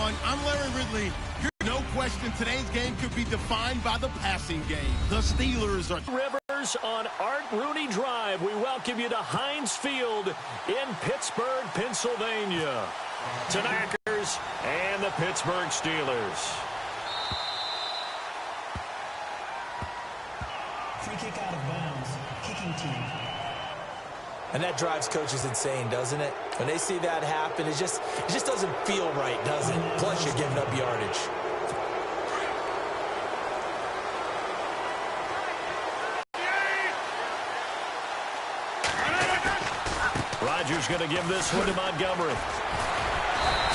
everyone. I'm Larry Ridley. No question, today's game could be defined by the passing game. The Steelers are... Rivers on Art Rooney Drive. We welcome you to Heinz Field in Pittsburgh, Pennsylvania. To the Packers and the Pittsburgh Steelers. Free kick out of bounds. Kicking team. And that drives coaches insane, doesn't it? When they see that happen, it just doesn't feel right, does it? Plus, you're giving up yardage. Rodgers going to give this one to Montgomery.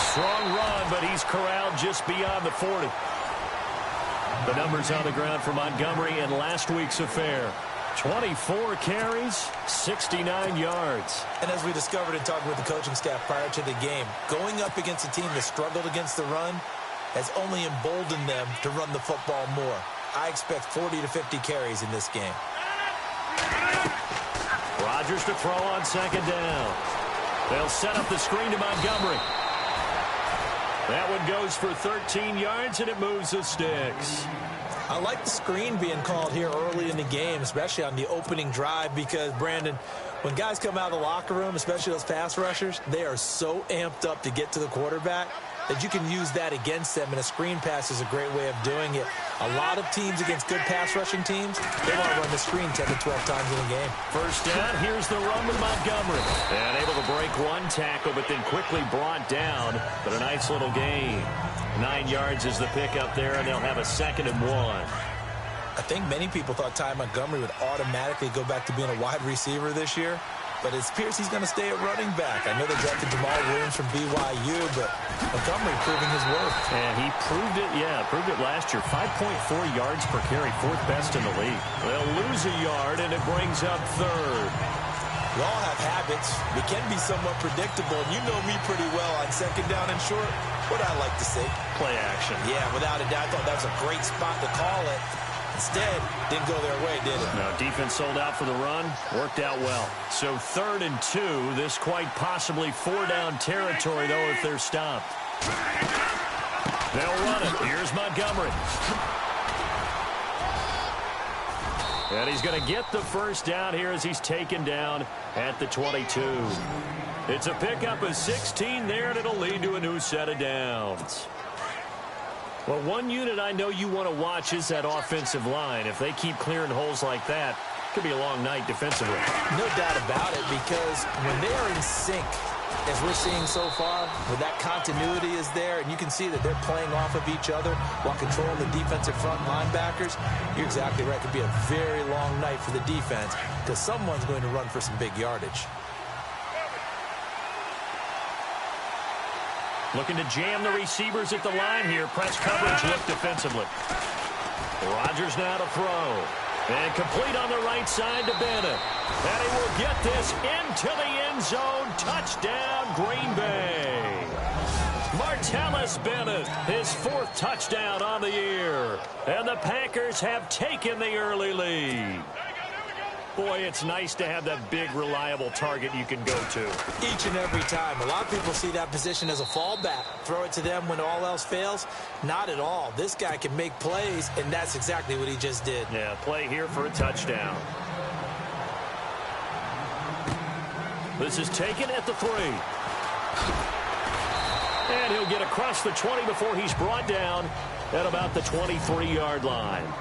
Strong run, but he's corralled just beyond the 40. The numbers on the ground for Montgomery in last week's affair. 24 carries, 69 yards. And as we discovered in talking with the coaching staff prior to the game, going up against a team that struggled against the run has only emboldened them to run the football more. I expect 40 to 50 carries in this game. Rodgers to throw on second down. They'll set up the screen to Montgomery. That one goes for 13 yards, and it moves the sticks. I like the screen being called here early in the game, especially on the opening drive, because, Brandon, when guys come out of the locker room, especially those pass rushers, they are so amped up to get to the quarterback that you can use that against them, and a screen pass is a great way of doing it. A lot of teams against good pass rushing teams, they want to run the screen 10 to 12 times in a game. First down, here's the run with Montgomery. And able to break one tackle, but then quickly brought down. But a nice little gain. 9 yards is the pickup there, and they'll have a 2nd and 1. I think many people thought Ty Montgomery would automatically go back to being a wide receiver this year, but it appears he's going to stay at running back. I know they drafted Jamal Williams from BYU, but Montgomery proving his worth. And he proved it last year. 5.4 yards per carry, 4th best in the league. They'll lose a yard, and it brings up 3rd. We all have habits. We can be somewhat predictable, and you know me pretty well on 2nd down and short. What I like to see. Play action. Yeah, without a doubt. I thought that was a great spot to call it. Instead, didn't go their way, did it? No, defense sold out for the run. Worked out well. So 3rd and 2. This quite possibly 4-down territory, though, if they're stopped. They'll run it. Here's Montgomery. And he's going to get the first down here as he's taken down at the 22. It's a pickup of 16 there, and it'll lead to a new set of downs. Well, one unit I know you want to watch is that offensive line. If they keep clearing holes like that, it could be a long night defensively. No doubt about it, because when they are in sync, as we're seeing so far, where that continuity is there, and you can see that they're playing off of each other while controlling the defensive front linebackers, you're exactly right. It could be a very long night for the defense, because someone's going to run for some big yardage. Looking to jam the receivers at the line here. Press coverage look defensively. Rodgers now to throw. And complete on the right side to Bennett. And he will get this into the end zone. Touchdown, Green Bay. Martellus Bennett, his 4th touchdown on the year. And the Packers have taken the early lead. Boy, it's nice to have that big, reliable target you can go to. Each and every time. A lot of people see that position as a fallback. Throw it to them when all else fails. Not at all. This guy can make plays, and that's exactly what he just did. Yeah, play here for a touchdown. This is taken at the 3. And he'll get across the 20 before he's brought down at about the 23-yard line.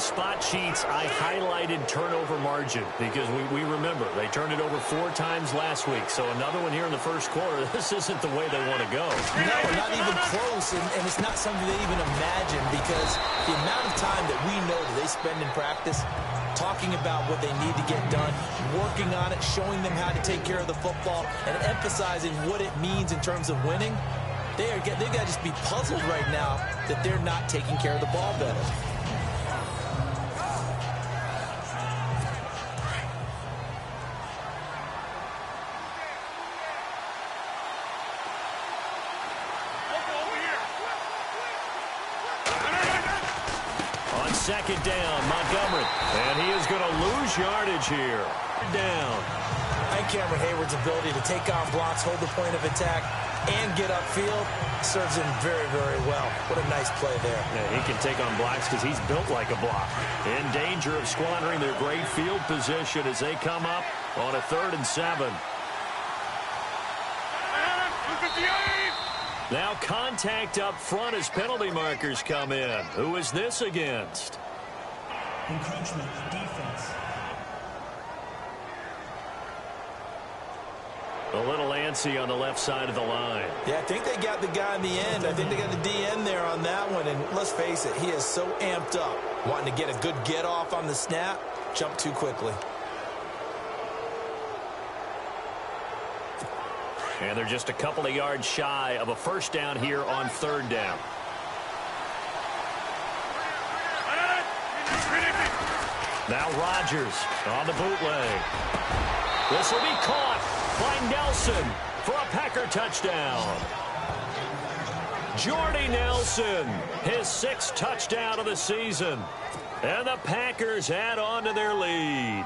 Spot sheets, I highlighted turnover margin because we remember they turned it over 4 times last week. So another one here in the first quarter. This isn't the way they want to go. No, not even close. And it's not something they even imagine, because the amount of time that we know that they spend in practice, talking about what they need to get done, working on it, showing them how to take care of the football, and emphasizing what it means in terms of winning. They've got to just be puzzled right now that they're not taking care of the ball better. Second down, Montgomery. And he is going to lose yardage here. Down. And Cameron Hayward's ability to take on blocks, hold the point of attack, and get upfield serves him very, very well. What a nice play there. Yeah, he can take on blocks because he's built like a block. In danger of squandering their great field position as they come up on a 3rd and 7. Now contact up front as penalty markers come in. Who is this against? Encroachment, defense. A little antsy on the left side of the line. Yeah, I think they got the guy in the end. I think they got the DN there on that one. And let's face it, he is so amped up. Wanting to get a good get off on the snap, jump too quickly. And they're just a couple of yards shy of a first down here on 3rd down. Now Rodgers on the bootleg. This will be caught by Nelson for a Packer touchdown. Jordy Nelson, his 6th touchdown of the season. And the Packers add on to their lead.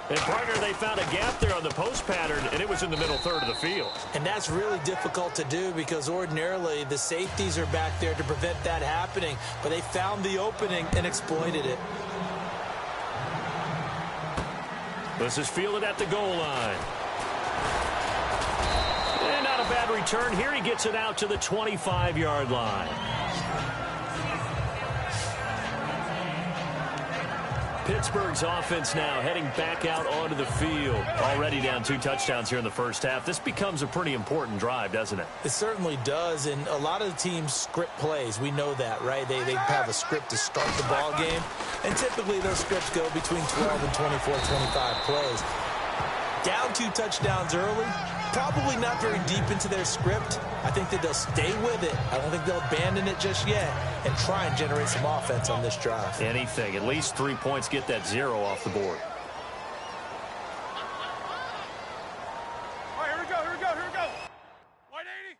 And, partner, they found a gap there on the post pattern, and it was in the middle 3rd of the field. And that's really difficult to do because ordinarily the safeties are back there to prevent that happening. But they found the opening and exploited it. This is fielded at the goal line. And not a bad return here. He gets it out to the 25-yard line. Pittsburgh's offense now heading back out onto the field. Already down 2 touchdowns here in the first half. This becomes a pretty important drive, doesn't it? It certainly does, and a lot of the teams script plays. We know that, right? They have a script to start the ball game, and typically those scripts go between 12 and 24, 25 plays. Down 2 touchdowns early, probably not very deep into their script. I think that they'll stay with it. I don't think they'll abandon it just yet and try and generate some offense on this drive. Anything. At least 3 points, get that 0 off the board. All right, here we go. White 80.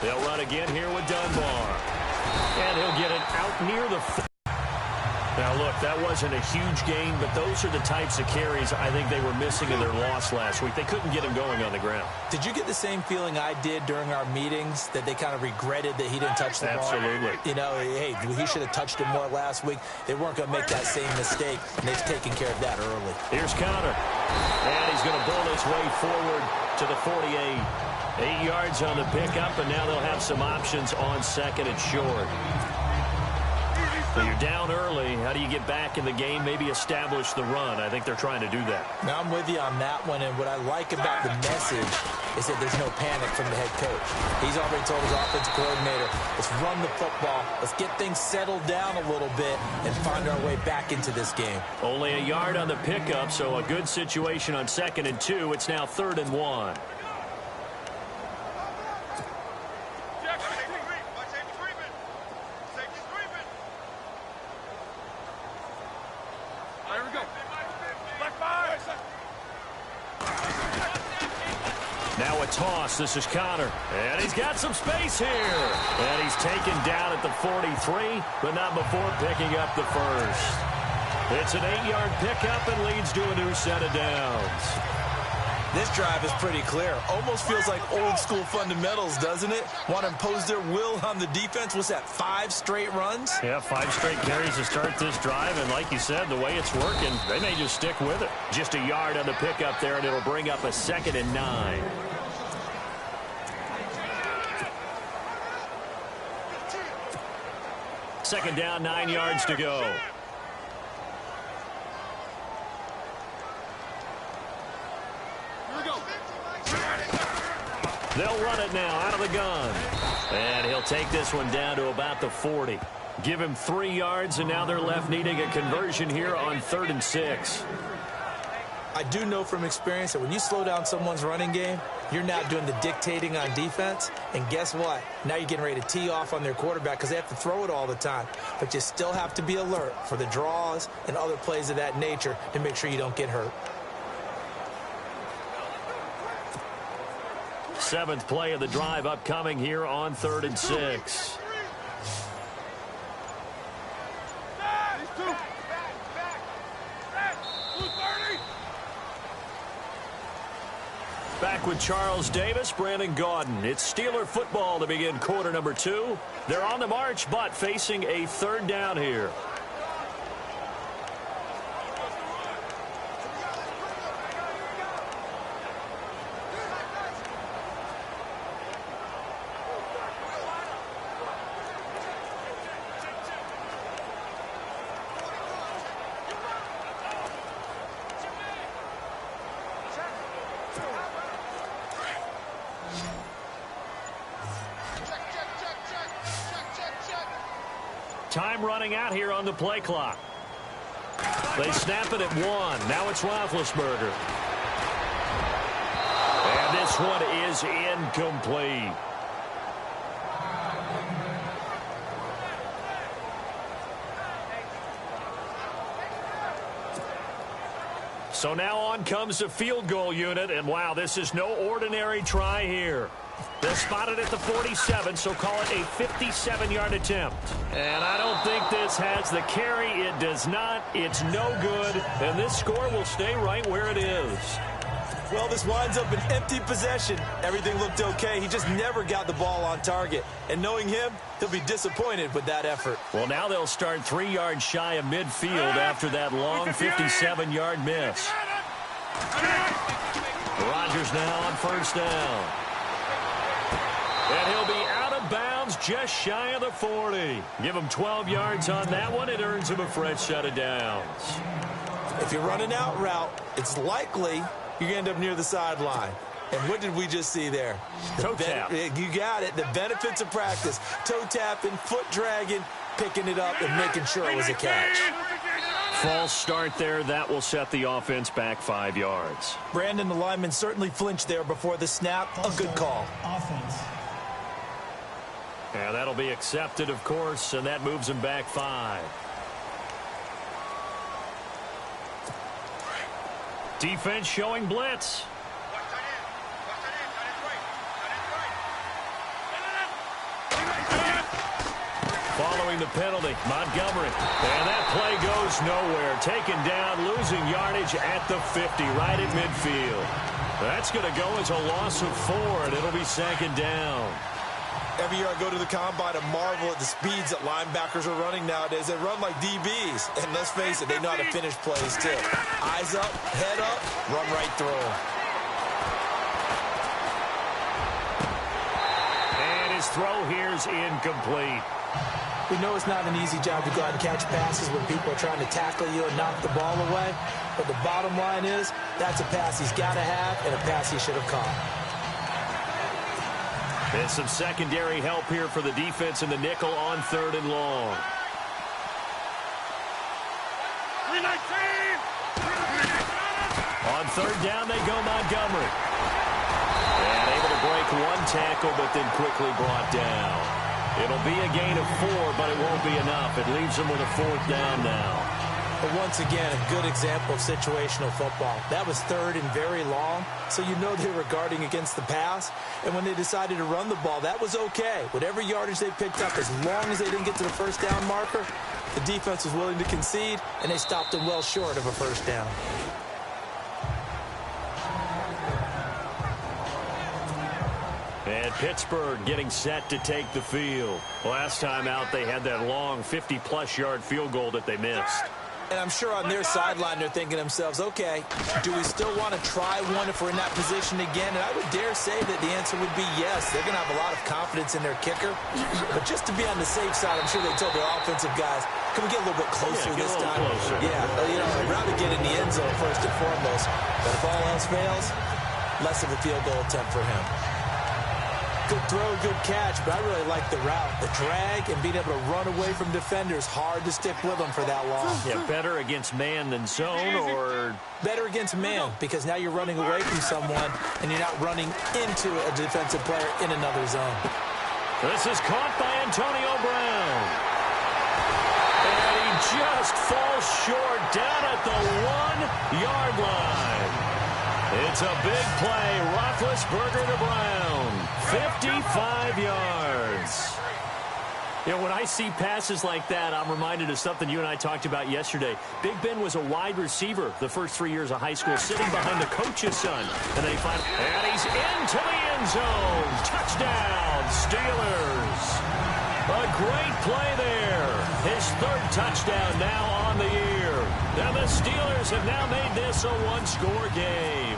They'll run again here with Dunbar. And he'll get it out near the... Now, look, that wasn't a huge gain, but those are the types of carries I think they were missing in their loss last week. They couldn't get him going on the ground. Did you get the same feeling I did during our meetings, that they kind of regretted that he didn't touch the ball? Absolutely. You know, hey, he should have touched it more last week. They weren't going to make that same mistake, and they've taken care of that early. Here's Connor. And he's going to bull his way forward to the 48. 8 yards on the pickup, and now they'll have some options on 2nd and short. So you're down early. How do you get back in the game, maybe establish the run? I think they're trying to do that. Now, I'm with you on that one, and what I like about the message is that there's no panic from the head coach. He's already told his offensive coordinator, let's run the football, let's get things settled down a little bit and find our way back into this game. Only a yard on the pickup, so a good situation on 2nd and 2. It's now 3rd and 1. Now a toss. This is Connor. And he's got some space here. And he's taken down at the 43, but not before picking up the first. It's an 8-yard pickup and leads to a new set of downs. This drive is pretty clear. Almost feels like old school fundamentals, doesn't it? Want to impose their will on the defense. What's that, 5 straight runs? Yeah, 5 straight carries to start this drive. And like you said, the way it's working, they may just stick with it. Just a yard on the pickup there, and it'll bring up a 2nd and 9. Second down, 9 yards to go. They'll run it now out of the gun. And he'll take this one down to about the 40. Give him 3 yards, and now they're left needing a conversion here on 3rd and 6. I do know from experience that when you slow down someone's running game, you're now doing the dictating on defense. And guess what? Now you're getting ready to tee off on their quarterback because they have to throw it all the time. But you still have to be alert for the draws and other plays of that nature to make sure you don't get hurt. 7th play of the drive upcoming here on 3rd and 6. Back with Charles Davis, Brandon Gaudin. It's Steeler football to begin quarter number 2. They're on the march, but facing a 3rd down here. Time running out here on the play clock. They snap it at 1. Now it's Roethlisberger. And this one is incomplete. So now on comes the field goal unit, and wow, this is no ordinary try here. They'll spot it at the 47, so call it a 57-yard attempt. And I don't think this has the carry. It does not. It's no good, and this score will stay right where it is. Well, this winds up an empty possession. Everything looked okay. He just never got the ball on target. And knowing him, he'll be disappointed with that effort. Well, now they'll start 3 yards shy of midfield after that long 57-yard miss. Rodgers now on 1st down. And he'll be out of bounds just shy of the 40. Give him 12 yards on that one. It earns him a fresh set of downs. If you run an out route, it's likely you're going to end up near the sideline. And what did we just see there? Toe tap. You got it. The benefits of practice. Toe tapping, foot dragging, picking it up, and making sure it was a catch. False start there. That will set the offense back 5 yards. Brandon, the lineman certainly flinched there before the snap. A good call. Offense. And that'll be accepted, of course, and that moves him back 5. Defense showing blitz. Following the penalty, Montgomery. And that play goes nowhere. Taken down, losing yardage at the 50, right at midfield. That's going to go as a loss of 4, and it'll be 2nd down. Every year I go to the combine, I marvel at the speeds that linebackers are running nowadays. They run like DBs. And let's face it, they know how to finish plays too. Eyes up, head up, run right through them. And his throw here is incomplete. We know it's not an easy job to go out and catch passes when people are trying to tackle you and knock the ball away. But the bottom line is, that's a pass he's got to have and a pass he should have caught. And some secondary help here for the defense in the nickel on 3rd and long. On 3rd down, they go Montgomery. And able to break 1 tackle, but then quickly brought down. It'll be a gain of 4, but it won't be enough. It leaves them with a 4th down now. But once again, a good example of situational football. That was 3rd and very long, so you know they were guarding against the pass. And when they decided to run the ball, that was okay. Whatever yardage they picked up, as long as they didn't get to the 1st down marker, the defense was willing to concede, and they stopped them well short of a 1st down. And Pittsburgh getting set to take the field. Last time out, they had that long 50-plus yard field goal that they missed. And I'm sure on their sideline they're thinking to themselves, okay, do we still want to try one if we're in that position again? And I would dare say that the answer would be yes. They're going to have a lot of confidence in their kicker. But just to be on the safe side, I'm sure they told their offensive guys, can we get a little bit closer this time? Closer. Yeah, you know, I'd rather get in the end zone first and foremost. But if all else fails, less of a field goal attempt for him. Good throw, good catch, but I really like the route. The drag and being able to run away from defenders, hard to stick with them for that long. Yeah, better against man than zone, or? Better against man, because now you're running away from someone and you're not running into a defensive player in another zone. This is caught by Antonio Brown. And he just falls short down at the 1-yard line. It's a big play. Roethlisberger to Brown. 55 yards. You know, when I see passes like that, I'm reminded of something you and I talked about yesterday. Big Ben was a wide receiver the first 3 years of high school, sitting behind the coach's son. And then and he's into the end zone. Touchdown, Steelers. A great play there. His third touchdown now on the year. And the Steelers have now made this a one-score game.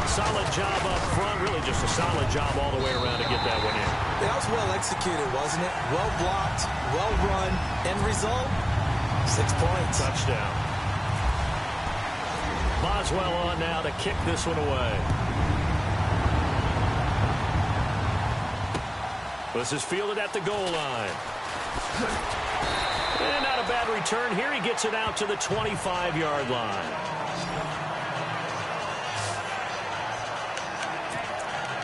Solid job up front. Really just a solid job all the way around to get that one in. That was well executed, wasn't it? Well blocked, well run. End result, 6 points. Touchdown. Boswell on now to kick this one away. This is fielded at the goal line. And not a bad return here. He gets it out to the 25-yard line.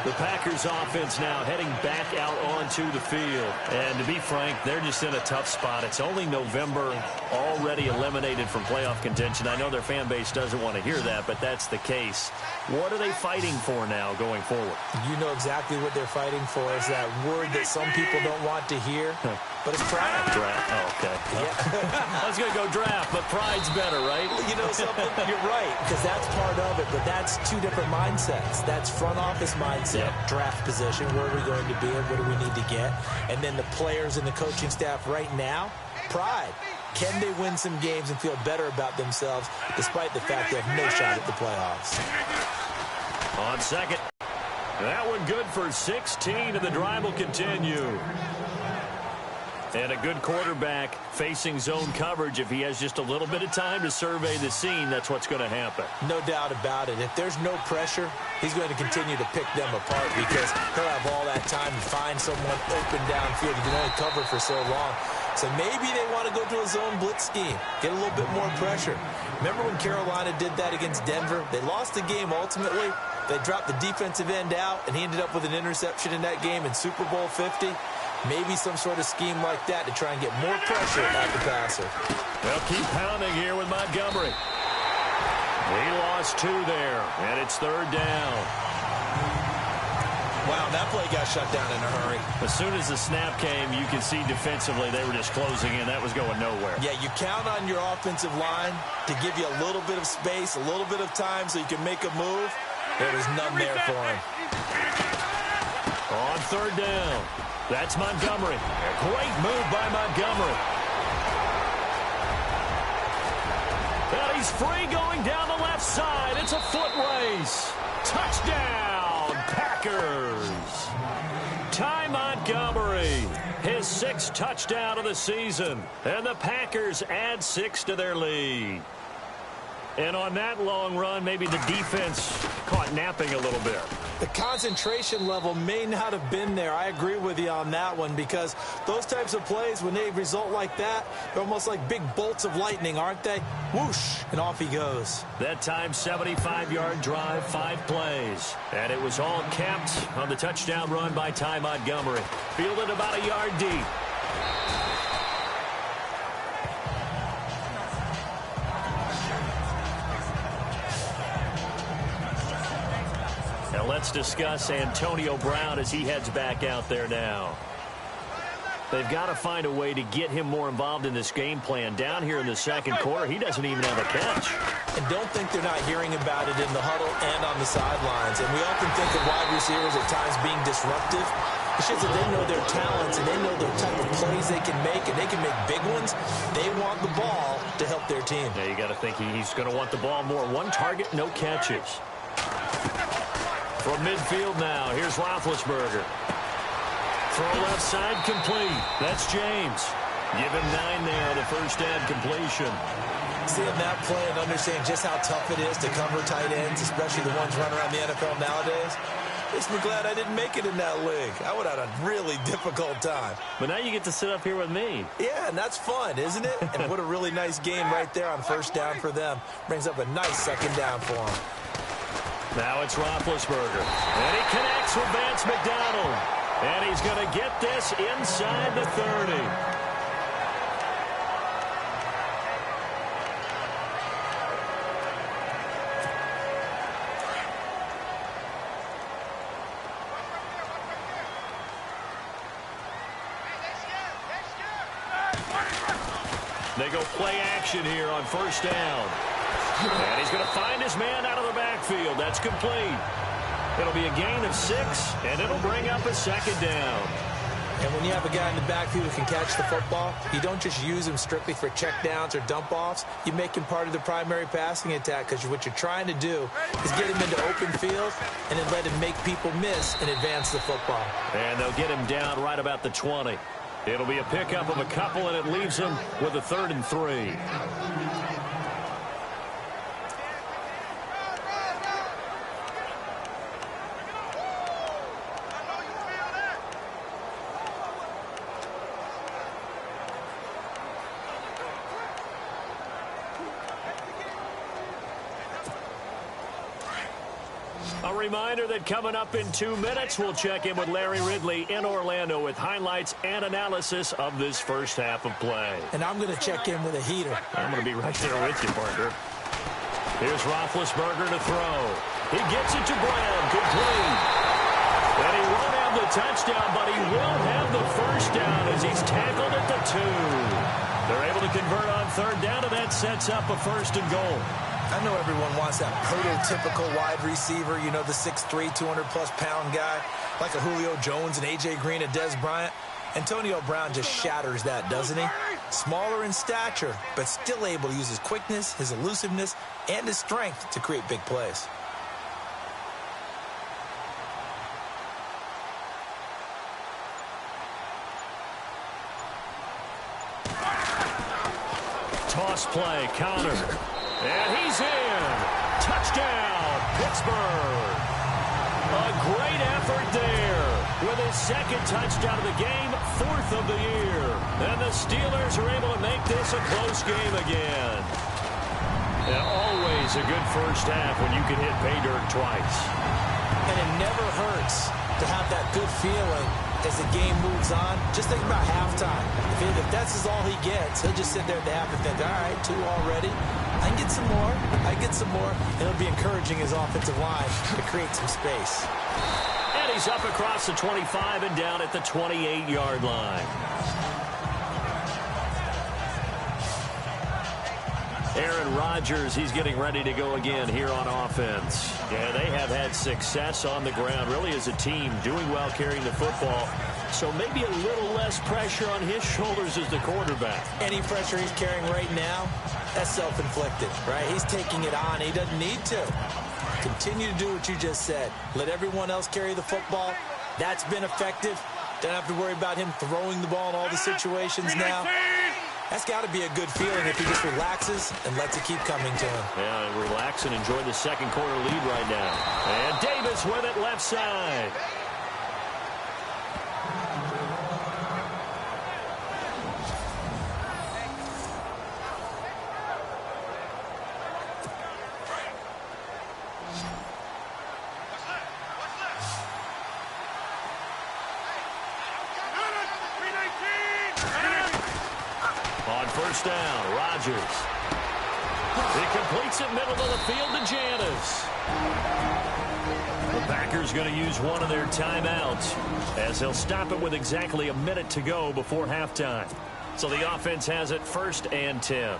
The Packers offense now heading back out onto the field. And to be frank, they're just in a tough spot. It's only November, already eliminated from playoff contention. I know their fan base doesn't want to hear that, but that's the case. What are they fighting for now going forward? You know exactly what they're fighting for. Is that word that some people don't want to hear, but it's pride. Draft. Oh, okay. Yeah. I was going to go draft, but pride's better, right? You know something? You're right, because that's part of it, but that's two different mindsets. That's front office mindset, draft position, where are we going to be and what do we need to get? And then the players and the coaching staff right now, pride. Can they win some games and feel better about themselves despite the fact they have no shot at the playoffs? On second. That one good for 16, and the drive will continue. And a good quarterback facing zone coverage. If he has just a little bit of time to survey the scene, that's what's going to happen. No doubt about it. If there's no pressure, he's going to continue to pick them apart because he'll have all that time to find someone open downfield. He can only cover for so long. So maybe they want to go to a zone blitz scheme, get a little bit more pressure. Remember when Carolina did that against Denver? They lost the game ultimately. They dropped the defensive end out, and he ended up with an interception in that game in Super Bowl 50. Maybe some sort of scheme like that to try and get more pressure at the passer. They'll keep pounding here with Montgomery. He lost 2 there, and it's third down. Wow, that play got shut down in a hurry. As soon as the snap came, you can see defensively they were just closing in. That was going nowhere. Yeah, you count on your offensive line to give you a little bit of space, a little bit of time so you can make a move. There was none there for him. On third down, that's Montgomery. A great move by Montgomery. And he's free going down the left side. It's a foot race. Touchdown, Packers. Ty Montgomery, his 6th touchdown of the season. And the Packers add 6 to their lead. And on that long run, maybe the defense caught napping a little bit. The concentration level may not have been there. I agree with you on that one because those types of plays, when they result like that, they're almost like big bolts of lightning, aren't they? Whoosh, and off he goes. That time, 75-yard drive, 5 plays. And it was all capped on the touchdown run by Ty Montgomery. Fielded about a yard deep. Now let's discuss Antonio Brown as he heads back out there now. They've got to find a way to get him more involved in this game plan. Down here in the second quarter, he doesn't even have a catch. And don't think they're not hearing about it in the huddle and on the sidelines. And we often think of wide receivers at times being disruptive. It's just that they know their talents and they know the type of plays they can make, and they can make big ones. They want the ball to help their team. Yeah, you got to think he's going to want the ball more. 1 target, no catches. From midfield now, here's Roethlisberger. Throw left side complete. That's James. Give him 9 there, the first down completion. Seeing that play and understanding just how tough it is to cover tight ends, especially the ones running around the NFL nowadays, makes me glad I didn't make it in that league. I would have had a really difficult time. But now you get to sit up here with me. Yeah, and that's fun, isn't it? And what a really nice game right there on first down for them. Brings up a nice second down for them. Now it's Roethlisberger. And he connects with Vance McDonald. And he's going to get this inside the 30. They go play action here on first down. And he's going to find his man out of the backfield. That's complete. It'll be a gain of 6, and it'll bring up a second down. And when you have a guy in the backfield who can catch the football, you don't just use him strictly for checkdowns or dump-offs. You make him part of the primary passing attack because what you're trying to do is get him into open field and then let him make people miss and advance the football. And they'll get him down right about the 20. It'll be a pickup of a couple, and it leaves him with a 3rd and 3. A reminder that coming up in 2 minutes, we'll check in with Larry Ridley in Orlando with highlights and analysis of this first half of play. And I'm going to check in with a heater. I'm going to be right there with you, partner. Here's Roethlisberger to throw. He gets it to Brown, complete. And he won't have the touchdown, but he will have the first down as he's tackled at the 2. They're able to convert on 3rd down, and that sets up a 1st and goal. I know everyone wants that prototypical wide receiver, you know, the 6'3", 200-plus pound guy, like a Julio Jones and A.J. Green and Des Bryant. Antonio Brown just shatters that, doesn't he? Smaller in stature, but still able to use his quickness, his elusiveness, and his strength to create big plays. Toss play, Connor. And he's in. Touchdown, Pittsburgh. A great effort there. With his 2nd touchdown of the game, 4th of the year. And the Steelers are able to make this a close game again. And always a good first half when you can hit pay dirt twice. And it never hurts to have that good feeling as the game moves on. Just think about halftime. If that's all he gets, he'll just sit there at the half and think, all right, 2 already. I can get some more. I get some more. And it'll be encouraging his offensive line to create some space. And he's up across the 25 and down at the 28-yard line. Aaron Rodgers, he's getting ready to go again here on offense. Yeah, they have had success on the ground, really as a team, doing well carrying the football. So maybe a little less pressure on his shoulders as the quarterback. Any pressure he's carrying right now, that's self-inflicted, right? He's taking it on. He doesn't need to. Continue to do what you just said. Let everyone else carry the football. That's been effective. Don't have to worry about him throwing the ball in all the situations now. That's got to be a good feeling if he just relaxes and lets it keep coming to him. Yeah, relax and enjoy the 2nd quarter lead right now. And Davis with it left side. First down, Rodgers. He completes it middle of the field to Janis. The Packers going to use one of their timeouts as they'll stop it with exactly a minute to go before halftime. So the offense has it 1st and 10.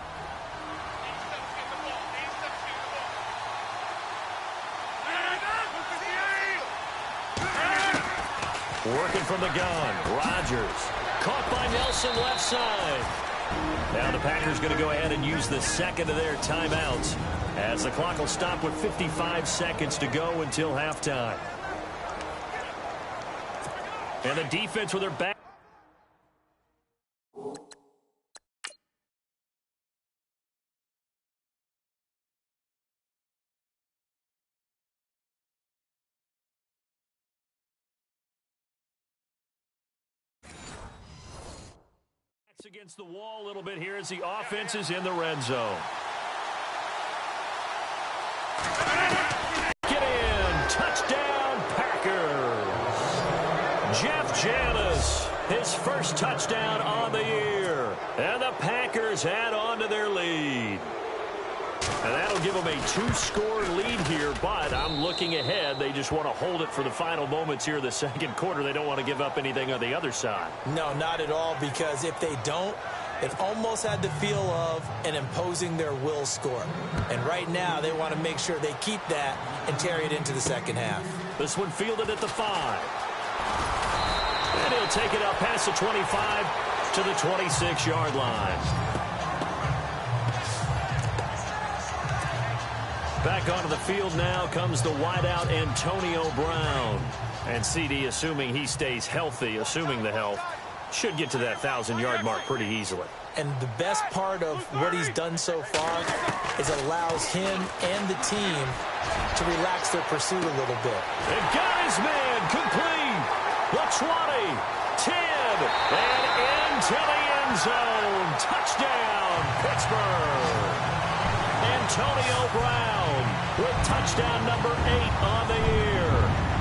Working from the gun, Rodgers. Caught by Nelson left side. Now the Packers going to go ahead and use the 2nd of their timeouts as the clock will stop with 55 seconds to go until halftime. And the defense with their back. Against the wall a little bit here as the offense is in the red zone. Get in. Touchdown, Packers. Jeff Janis, his first touchdown on the year. And the Packers add on to their lead. And that'll give them a 2-score lead here, but I'm looking ahead. They just want to hold it for the final moments here in the second quarter. They don't want to give up anything on the other side. No, not at all, because if they don't, it almost had the feel of an imposing their will score. And right now, they want to make sure they keep that and carry it into the second half. This one fielded at the 5. And he'll take it out past the 25 to the 26-yard line. Back onto the field now comes the wideout Antonio Brown. And CD, assuming he stays healthy, assuming the health, should get to that 1,000-yard mark pretty easily. And the best part of what he's done so far is it allows him and the team to relax their pursuit a little bit. And got his man complete. The 20, 10, and into the end zone. Touchdown, Pittsburgh. Antonio Brown with touchdown number 8 on the year.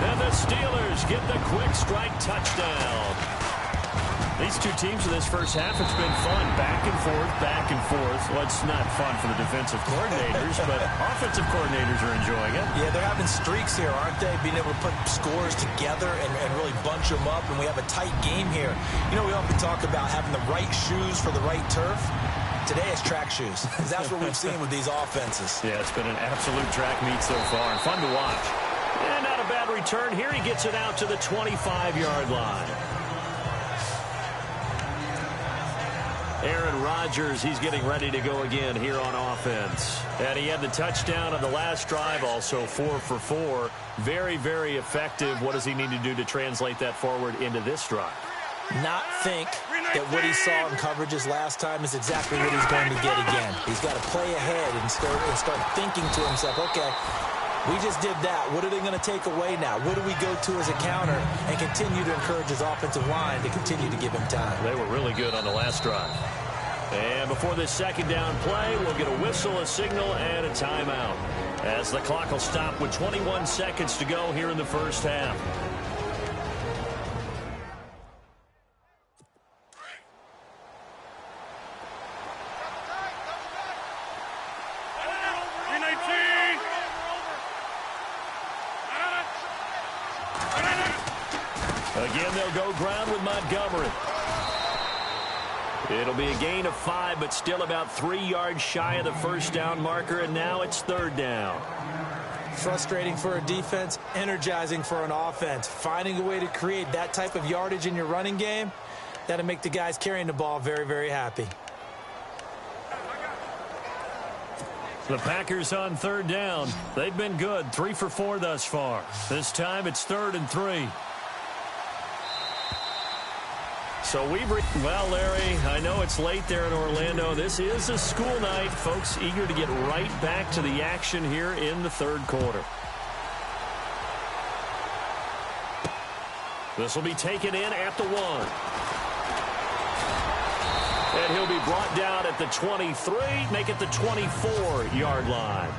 And the Steelers get the quick strike touchdown. These two teams in this first half, it's been fun. Back and forth, back and forth. Well, it's not fun for the defensive coordinators, but offensive coordinators are enjoying it. Yeah, they're having streaks here, aren't they? Being able to put scores together and really bunch them up, and we have a tight game here. You know, we often talk about having the right shoes for the right turf. Today it's track shoes. That's what we've seen with these offenses. Yeah, it's been an absolute track meet so far, and fun to watch. And not a bad return here. He gets it out to the 25-yard line. Aaron Rodgers, he's getting ready to go again here on offense. And he had the touchdown on the last drive, also 4 for 4. Very, very effective. What does he need to do to translate that forward into this drive? Not think that what he saw in coverages last time is exactly what he's going to get again. He's got to play ahead and start thinking to himself, okay, we just did that. What are they going to take away now? What do we go to as a counter? And continue to encourage his offensive line to continue to give him time. They were really good on the last drive. And before this second down play, we'll get a whistle, a signal, and a timeout, as the clock will stop with 21 seconds to go here in the first half. Again, they'll go ground with Montgomery. It'll be a gain of 5, but still about 3 yards shy of the first down marker, and now it's third down. Frustrating for a defense, energizing for an offense. Finding a way to create that type of yardage in your running game, that'll make the guys carrying the ball very, very happy. The Packers on third down. They've been good, 3 for 4 thus far. This time it's 3rd and 3. So well, Larry, I know it's late there in Orlando. This is a school night. Folks eager to get right back to the action here in the third quarter. This will be taken in at the 1. And he'll be brought down at the 23, make it the 24-yard line.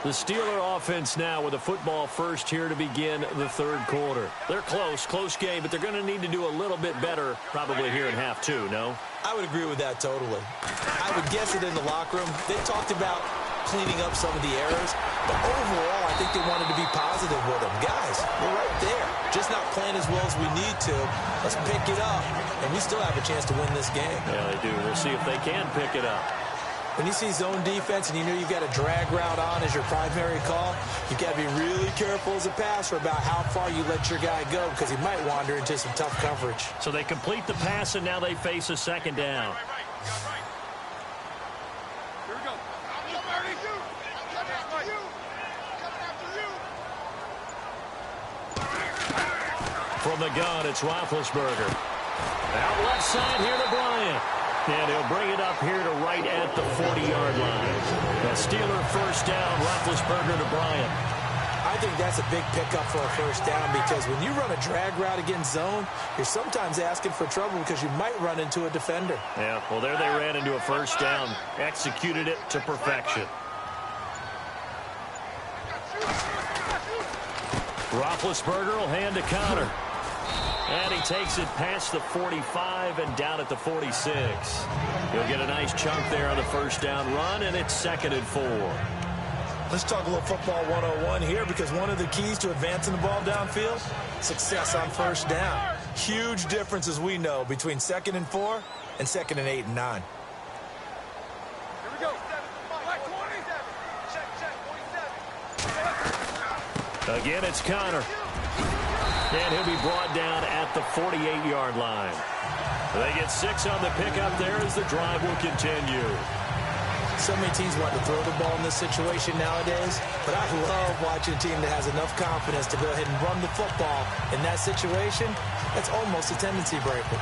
The Steeler offense now with a football first here to begin the third quarter. They're close game, but they're going to need to do a little bit better probably here in half 2, no? I would agree with that totally. I would guess it in the locker room. They talked about cleaning up some of the errors, but overall I think they wanted to be positive with them. Guys, we're right there. Just not playing as well as we need to. Let's pick it up, and we still have a chance to win this game. Yeah, they do. We'll see if they can pick it up. When you see zone defense and you know you've got a drag route on as your primary call, you've got to be really careful as a passer about how far you let your guy go because he might wander into some tough coverage. So they complete the pass, and now they face a second down. Here we go. From the gun, it's Roethlisberger. Out left side here to Bryant. And he'll bring it up here to right at the 40-yard line. The Steeler first down, Roethlisberger to Bryant. I think that's a big pickup for a first down because when you run a drag route against zone, you're sometimes asking for trouble because you might run into a defender. Yeah, well, there they ran into a first down. Executed it to perfection. Roethlisberger will hand to Connor. And he takes it past the 45 and down at the 46. He'll get a nice chunk there on the first down run, and it's 2nd and 4. Let's talk a little football 101 here because one of the keys to advancing the ball downfield, success on first down. Huge difference, as we know, between 2nd and 4 and 2nd and 8 and 9. Here we go. Black 20. Again, it's Connor. And he'll be brought down at the 48-yard line. They get 6 on the pickup there as the drive will continue. So many teams want to throw the ball in this situation nowadays, but I love watching a team that has enough confidence to go ahead and run the football in that situation. That's almost a tendency breaker.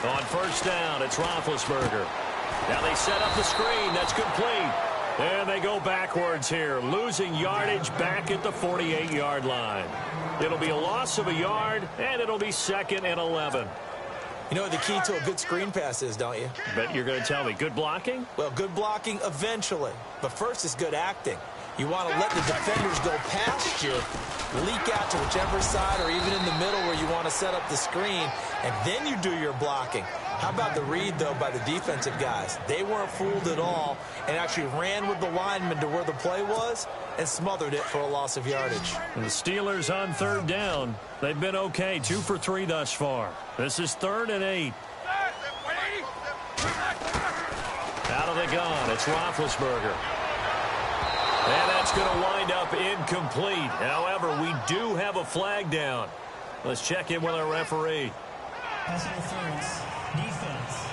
On first down, it's Roethlisberger. Now they set up the screen. That's complete. And they go backwards here, losing yardage back at the 48-yard line. It'll be a loss of a yard, and it'll be 2nd and 11. You know what the key to a good screen pass is, don't you? Bet you're going to tell me. Good blocking? Well, good blocking eventually. But first is good acting. You want to let the defenders go past you, leak out to whichever side or even in the middle where you want to set up the screen, and then you do your blocking. How about the read, though, by the defensive guys? They weren't fooled at all and actually ran with the lineman to where the play was and smothered it for a loss of yardage. And the Steelers on 3rd down. They've been okay, 2 for 3 thus far. This is 3rd and 8. Out of the gun, it's Roethlisberger. And that's going to wind up incomplete. However, we do have a flag down. Let's check in with our referee. Pass interference. Defense.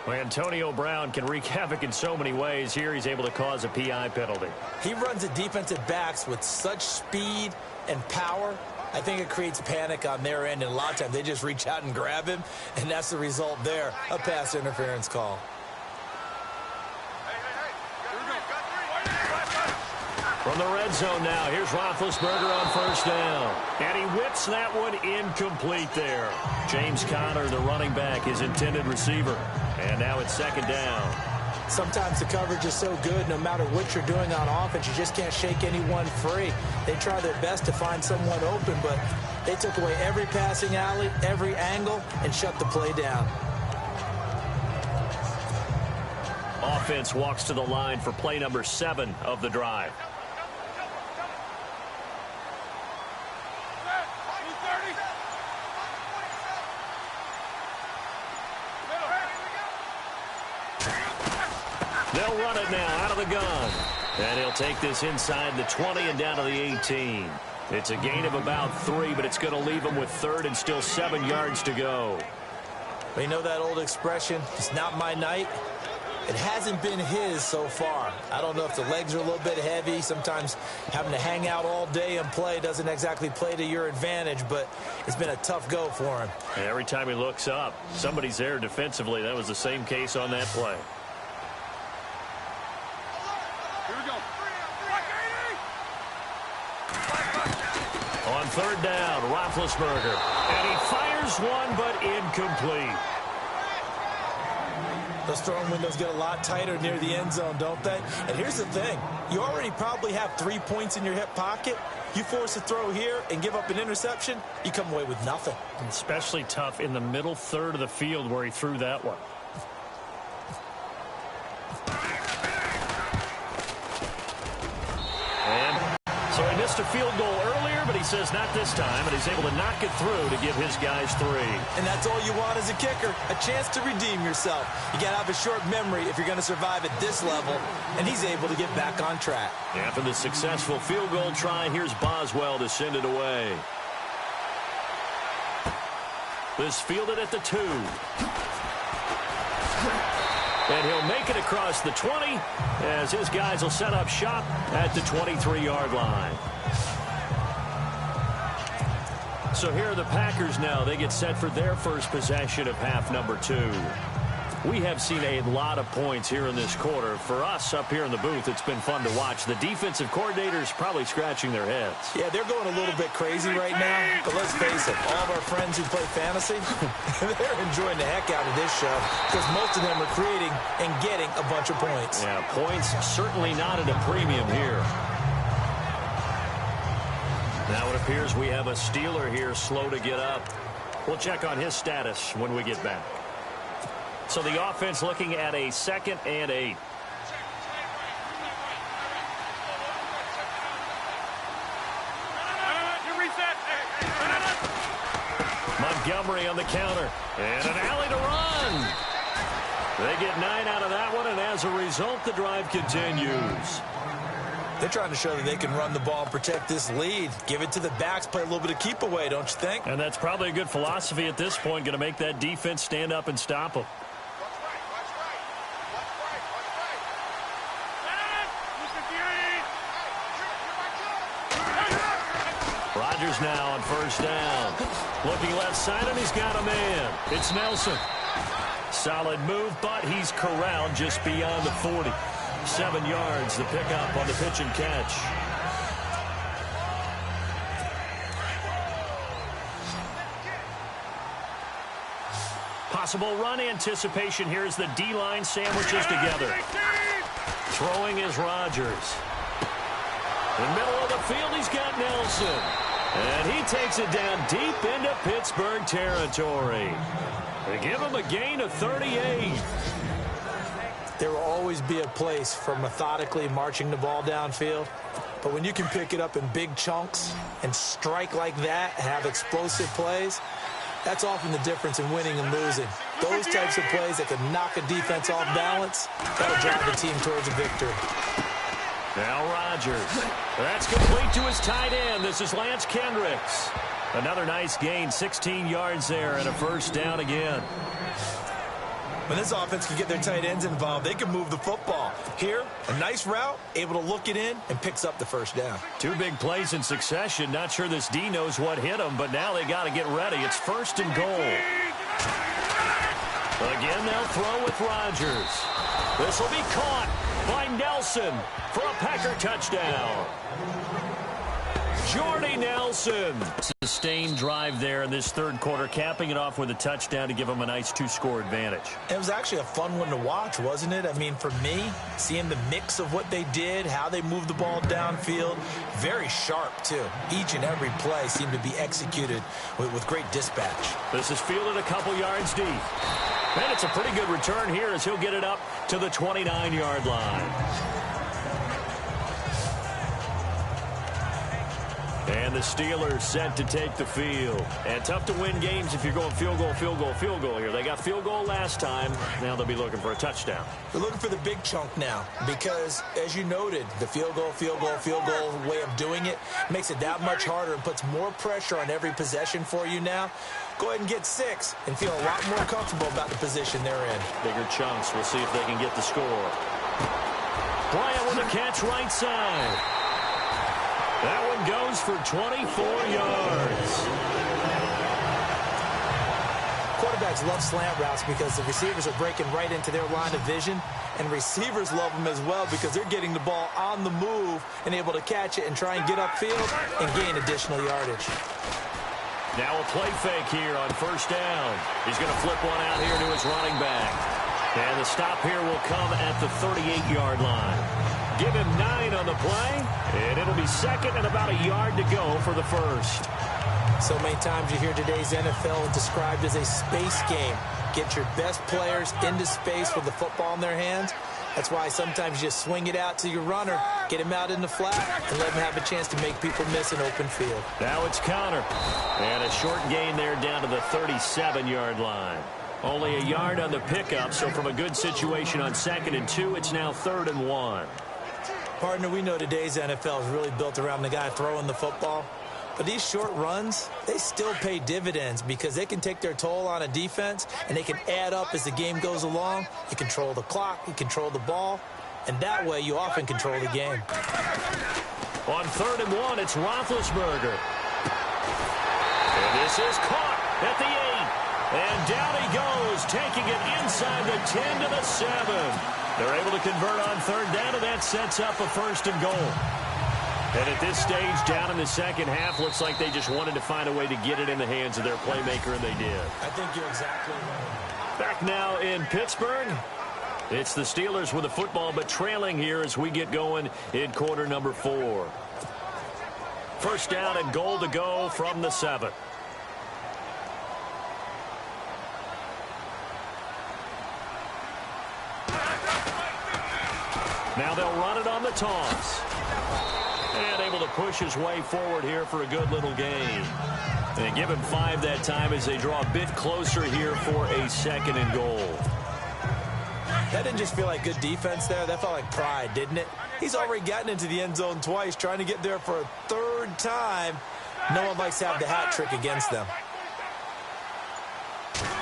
Well, Antonio Brown can wreak havoc in so many ways. Here he's able to cause a PI penalty. He runs at defensive backs with such speed and power. I think it creates panic on their end, and a lot of times they just reach out and grab him, and that's the result there, a pass interference call. From the red zone now, here's Roethlisberger on first down. And he whips that one incomplete there. James Conner, the running back, his intended receiver. And now it's 2nd down. Sometimes the coverage is so good, no matter what you're doing on offense, you just can't shake anyone free. They try their best to find someone open, but they took away every passing alley, every angle, and shut the play down. Offense walks to the line for play number 7 of the drive. They'll run it now out of the gun. And he'll take this inside the 20 and down to the 18. It's a gain of about 3, but it's going to leave him with 3rd and still 7 yards to go. You know that old expression, it's not my night? It hasn't been his so far. I don't know if the legs are a little bit heavy. Sometimes having to hang out all day and play doesn't exactly play to your advantage, but it's been a tough go for him. And every time he looks up, somebody's there defensively. That was the same case on that play. On 3rd down, Roethlisberger. And he fires one, but incomplete. Those throwing windows get a lot tighter near the end zone, don't they? And here's the thing. You already probably have 3 points in your hip pocket. You force a throw here and give up an interception, you come away with nothing. Especially tough in the middle third of the field where he threw that one. And so he missed a field goal earlier, but he says not this time, and he's able to knock it through to give his guys 3. And that's all you want as a kicker, a chance to redeem yourself. You got to have a short memory if you're going to survive at this level, and he's able to get back on track. After the successful field goal try, here's Boswell to send it away. This fielded at the 2. And he'll make it across the 20 as his guys will set up shop at the 23-yard line. So here are the Packers now. They get set for their first possession of half number 2. We have seen a lot of points here in this quarter. For us up here in the booth, it's been fun to watch. The defensive coordinators probably scratching their heads. Yeah, they're going a little bit crazy right now. But let's face it, all of our friends who play fantasy, they're enjoying the heck out of this show because most of them are creating and getting a bunch of points. Yeah, points certainly not at a premium here. Now it appears we have a Steeler here slow to get up. We'll check on his status when we get back. So the offense looking at a 2nd and 8. Montgomery on the counter. And an alley to run. They get 9 out of that one, and as a result, the drive continues. They're trying to show that they can run the ball and protect this lead. Give it to the backs, play a little bit of keep away, don't you think? And that's probably a good philosophy at this point, going to make that defense stand up and stop them. Rodgers now on first down. Looking left side, and he's got a man. It's Nelson. Solid move, but he's corralled just beyond the 40. 7 yards, the pickup on the pitch and catch. Possible run anticipation here as the D-line sandwiches together. Throwing is Rodgers. In the middle of the field, he's got Nelson. And he takes it down deep into Pittsburgh territory. They give him a gain of 38. There will always be a place for methodically marching the ball downfield. But when you can pick it up in big chunks and strike like that, have explosive plays, that's often the difference in winning and losing. Those types of plays that can knock a defense off balance, that'll drive the team towards a victory. Now Rodgers. That's complete to his tight end. This is Lance Kendricks. Another nice gain, 16 yards there, and a first down again. When this offense can get their tight ends involved, they can move the football. Here, a nice route, able to look it in, and picks up the first down. 2 big plays in succession. Not sure this D knows what hit him, but now they got to get ready. It's 1st and goal. Again, they'll throw with Rodgers. This will be caught by Nelson for a Packer touchdown. Jordy Nelson. Sustained drive there in this 3rd quarter, capping it off with a touchdown to give them a nice 2-score advantage. It was actually a fun one to watch, wasn't it? I mean, for me, seeing the mix of what they did, how they moved the ball downfield, very sharp, too. Each and every play seemed to be executed with great dispatch. This is fielded a couple yards deep. And it's a pretty good return here as he'll get it up to the 29-yard line. And the Steelers set to take the field. And tough to win games if you're going field goal, field goal, field goal here. They got field goal last time. Now they'll be looking for a touchdown. They're looking for the big chunk now because, as you noted, the field goal way of doing it makes it that much harder and puts more pressure on every possession for you now. Go ahead and get 6 and feel a lot more comfortable about the position they're in. Bigger chunks. We'll see if they can get the score. Bryant with a catch right side. That one goes for 24 yards. Quarterbacks love slant routes because the receivers are breaking right into their line of vision, and receivers love them as well because they're getting the ball on the move and able to catch it and try and get upfield and gain additional yardage. Now a play fake here on first down. He's going to flip one out here to his running back. And the stop here will come at the 38-yard line. Give him 9 on the play, and it'll be 2nd and about a yard to go for the first. So many times you hear today's NFL described as a space game. Get your best players into space with the football in their hands. That's why sometimes you just swing it out to your runner, get him out in the flat, and let him have a chance to make people miss an open field. Now it's counter. And a short gain there down to the 37-yard line. Only a yard on the pickup, so from a good situation on 2nd and 2, it's now 3rd and 1. Partner, we know today's NFL is really built around the guy throwing the football. But these short runs, they still pay dividends because they can take their toll on a defense, and they can add up as the game goes along. You control the clock, you control the ball, and that way you often control the game. On 3rd and 1, it's Roethlisberger. And this is caught at the 8. And down he goes, taking it inside the 10 to the 7. They're able to convert on 3rd down, and that sets up a 1st and goal. And at this stage, down in the second half, looks like they just wanted to find a way to get it in the hands of their playmaker, and they did. I think you're exactly right. Back now in Pittsburgh. It's the Steelers with the football, but trailing here as we get going in quarter number 4. 1st down and goal to go from the 7. Now they'll run it on the toss. And able to push his way forward here for a good little gain. And give him 5 that time as they draw a bit closer here for a 2nd and goal. That didn't just feel like good defense there. That felt like pride, didn't it? He's already gotten into the end zone twice, trying to get there for a 3rd time. No one likes to have the hat trick against them.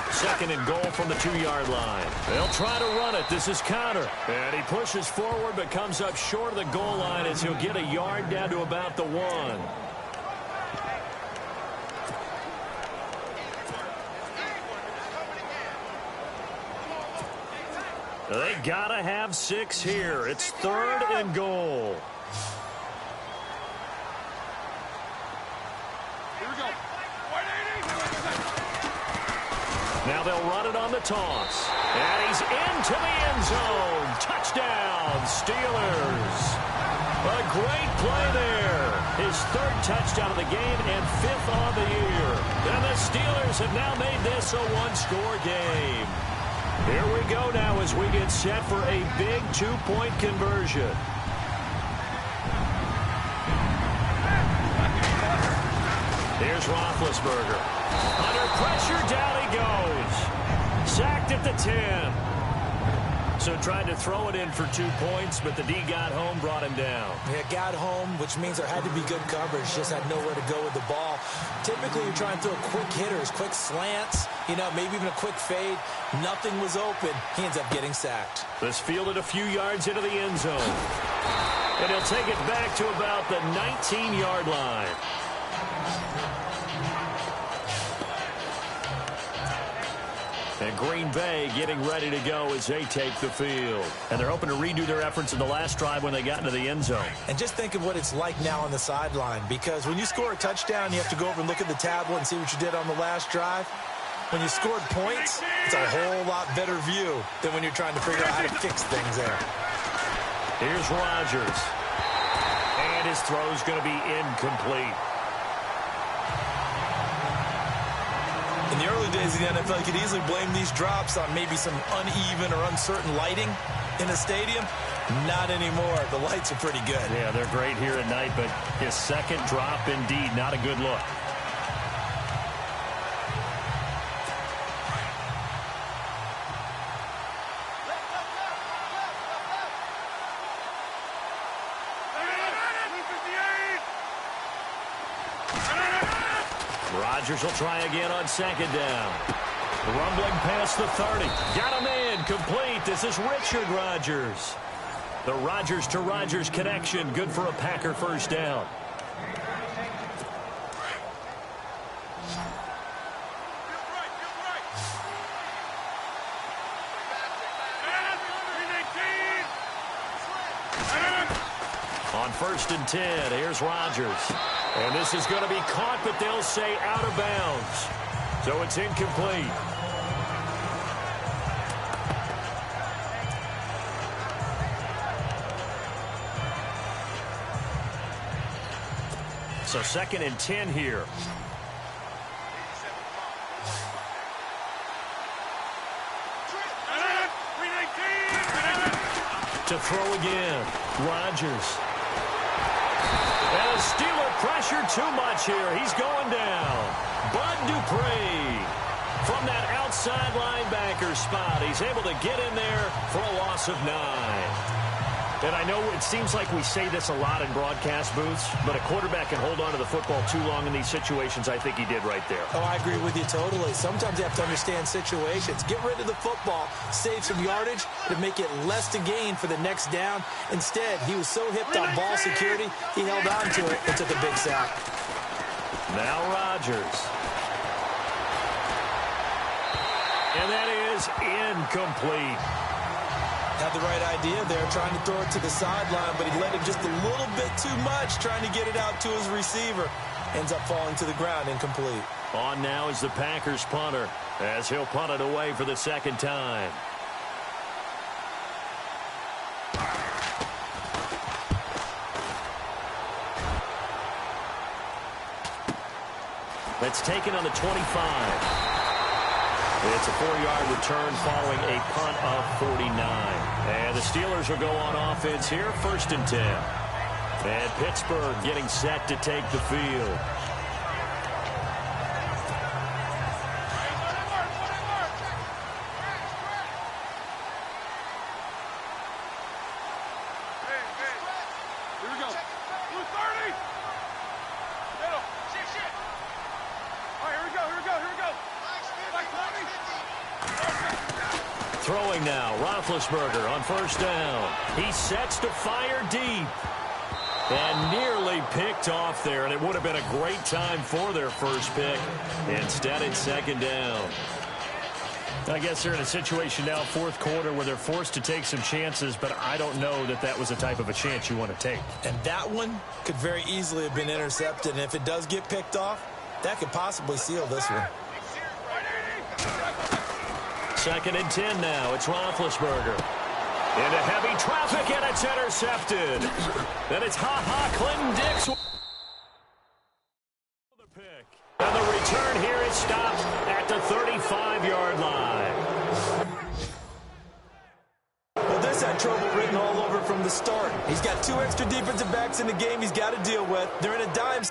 2nd and goal from the 2-yard line. They'll try to run it. This is Conner. And he pushes forward but comes up short of the goal line as he'll get a yard down to about the 1. They gotta have 6 here. It's 3rd and goal. Here we go. Now they'll run it on the toss. And he's into the end zone. Touchdown, Steelers. A great play there. His 3rd touchdown of the game and 5th on the year. And the Steelers have now made this a 1-score game. Here we go now as we get set for a big 2-point conversion. Here's Roethlisberger. Under pressure, down he goes. Sacked at the 10. So tried to throw it in for 2 points, but the D got home, brought him down. Yeah, got home, which means there had to be good coverage. Just had nowhere to go with the ball. Typically, you're trying to throw quick hitters, quick slants, maybe even a quick fade. Nothing was open. He ends up getting sacked. This fielded a few yards into the end zone. And he'll take it back to about the 19-yard line. And Green Bay getting ready to go as they take the field. And they're hoping to redo their efforts in the last drive when they got into the end zone. And just think of what it's like now on the sideline, because when you score a touchdown, you have to go over and look at the tablet and see what you did on the last drive. When you scored points, it's a whole lot better view than when you're trying to figure out how to fix things there. Here's Rodgers. And his throw's going to be incomplete. In the early days of the NFL, you could easily blame these drops on maybe some uneven or uncertain lighting in the stadium. Not anymore. The lights are pretty good. Yeah, they're great here at night, but his 2nd drop, indeed, not a good look. Rodgers will try again on 2nd down. Rumbling past the 30. Got him in. Complete. This is Richard Rodgers. The Rodgers to Rodgers connection. Good for a Packer 1st down. On 1st and 10, here's Rodgers. And this is going to be caught, but they'll say out of bounds. So it's incomplete. So 2nd and 10 here. To throw again, Rodgers. And a Steeler pressure too much here. He's going down. Bud Dupree from that outside linebacker spot. He's able to get in there for a loss of 9. And I know it seems like we say this a lot in broadcast booths, but a quarterback can hold on to the football too long in these situations. I think he did right there. Oh, I agree with you totally. Sometimes you have to understand situations. Get rid of the football, save some yardage to make it less to gain for the next down. Instead, he was so hipped on ball security, he held on to it and took a big sack. Now Rodgers. And that is incomplete. Had the right idea there, trying to throw it to the sideline, but he led him just a little bit too much, trying to get it out to his receiver. Ends up falling to the ground, incomplete. On now is the Packers punter, as he'll punt it away for the second time. That's taken on the 25. It's a 4-yard return following a punt of 49. And the Steelers will go on offense here, 1st and 10. And Pittsburgh getting set to take the field. Here we go. 30. Middle. Shit. All right, here we go. Like 20. Throwing now, Roethlisberger on 1st down. He sets to fire deep. And nearly picked off there, and it would have been a great time for their first pick. Instead, it's 2nd down. I guess they're in a situation now, 4th quarter, where they're forced to take some chances, but I don't know that that was the type of a chance you want to take. And that one could very easily have been intercepted, and if it does get picked off, that could possibly seal this one. 2nd and 10 now. It's Roethlisberger. Into heavy traffic, and it's intercepted. Then it's Clinton Dix. And the return here is stopped at the 35-yard line. Well, this had trouble written all over from the start. He's got 2 extra defensive backs in the game he's got to deal with. They're in a dime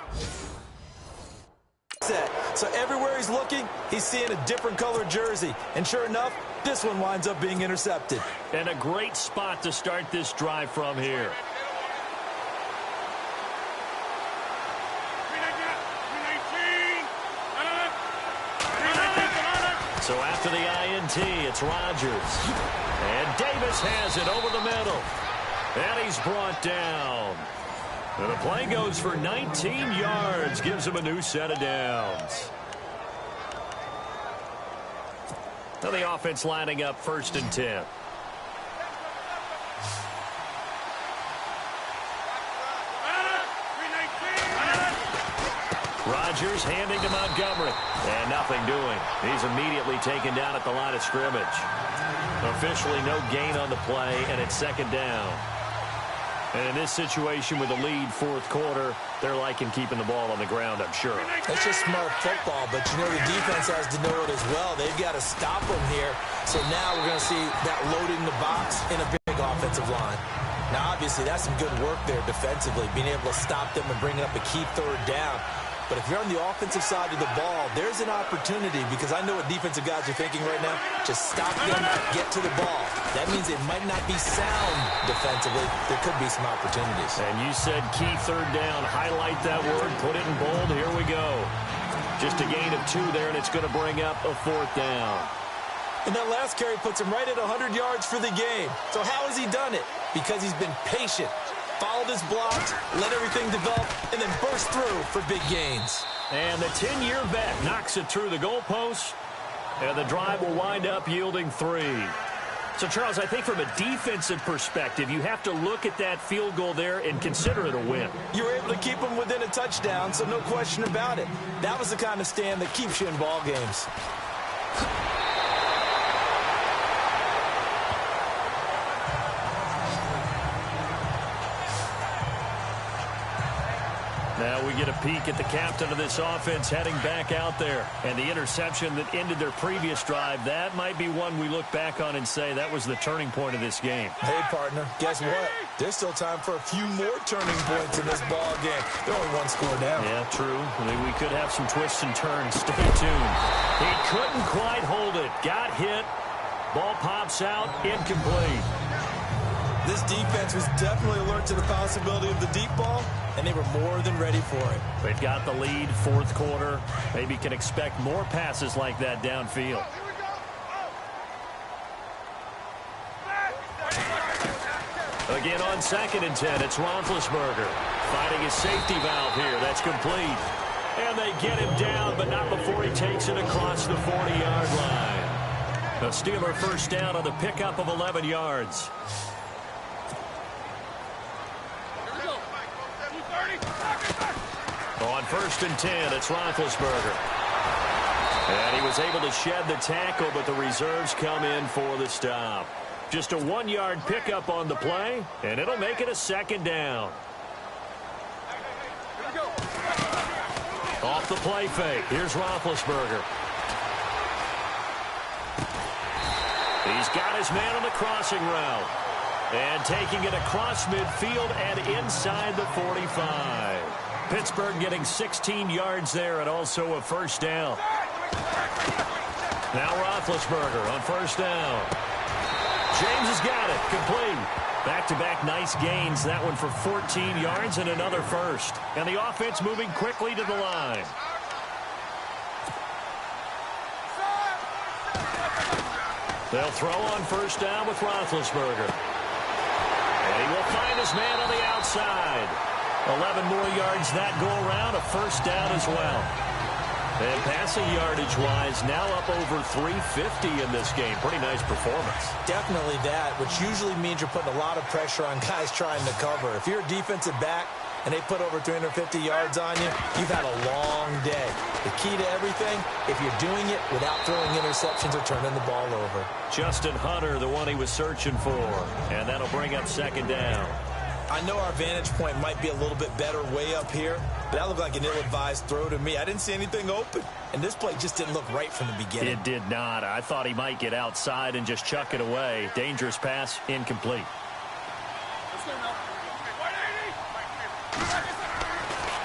set. So everywhere he's looking, he's seeing a different color jersey. And sure enough, this one winds up being intercepted. And a great spot to start this drive from here. So after the INT, it's Rodgers. And Davis has it over the middle. And he's brought down. And the play goes for 19 yards. Gives him a new set of downs. Now the offense lining up 1st and 10. Rodgers handing to Montgomery. And nothing doing. He's immediately taken down at the line of scrimmage. Officially no gain on the play, and it's 2nd down. And in this situation with a lead 4th quarter, they're liking keeping the ball on the ground, I'm sure. It's just smart football, but you know the defense has to know it as well. They've got to stop them here. So now we're going to see that loading the box in a big offensive line. Now, obviously, that's some good work there defensively, being able to stop them and bringing up a key 3rd down. But if you're on the offensive side of the ball, there's an opportunity, because I know what defensive guys are thinking right now. Just stop them, get to the ball. That means it might not be sound defensively. There could be some opportunities. And you said key 3rd down. Highlight that word. Put it in bold. Here we go. Just a gain of 2 there, and it's going to bring up a 4th down. And that last carry puts him right at 100 yards for the game. So how has he done it? Because he's been patient. Followed his blocks, let everything develop, and then burst through for big gains. And the 10-year vet knocks it through the goalpost, and the drive will wind up yielding 3. So, Charles, I think from a defensive perspective, you have to look at that field goal there and consider it a win. You were able to keep them within a touchdown, so no question about it. That was the kind of stand that keeps you in ball games. Now we get a peek at the captain of this offense heading back out there. And the interception that ended their previous drive, that might be one we look back on and say that was the turning point of this game. Hey, partner, guess what? There's still time for a few more turning points in this ball game. They're only 1 score down. Yeah, true. I mean, we could have some twists and turns. Stay tuned. He couldn't quite hold it. Got hit. Ball pops out. Incomplete. This defense was definitely alert to the possibility of the deep ball, and they were more than ready for it. They've got the lead, fourth quarter. Maybe can expect more passes like that downfield. Again on 2nd and 10, it's Roethlisberger finding his safety valve here. That's complete. And they get him down, but not before he takes it across the 40-yard line. A Steeler first down on the pickup of 11 yards. On 1st and 10, it's Roethlisberger. And he was able to shed the tackle, but the reserves come in for the stop. Just a 1-yard pickup on the play, and it'll make it a 2nd down. Off the play fake, here's Roethlisberger. He's got his man on the crossing route. And taking it across midfield and inside the 45. Pittsburgh getting 16 yards there and also a first down. Now Roethlisberger on first down. James has got it. Complete. Back-to-back nice gains. That one for 14 yards and another first. And the offense moving quickly to the line. They'll throw on first down with Roethlisberger. And he will find his man on the outside. 11 more yards that go around, a first down as well. And passing yardage-wise, now up over 350 in this game. Pretty nice performance. Definitely that, which usually means you're putting a lot of pressure on guys trying to cover. If you're a defensive back and they put over 350 yards on you, you've had a long day. The key to everything, if you're doing it without throwing interceptions or turning the ball over. Justin Hunter, the one he was searching for. And that'll bring up 2nd down. I know our vantage point might be a little bit better way up here, but that looked like an ill-advised throw to me. I didn't see anything open, and this play just didn't look right from the beginning. It did not. I thought he might get outside and just chuck it away. Dangerous pass, incomplete.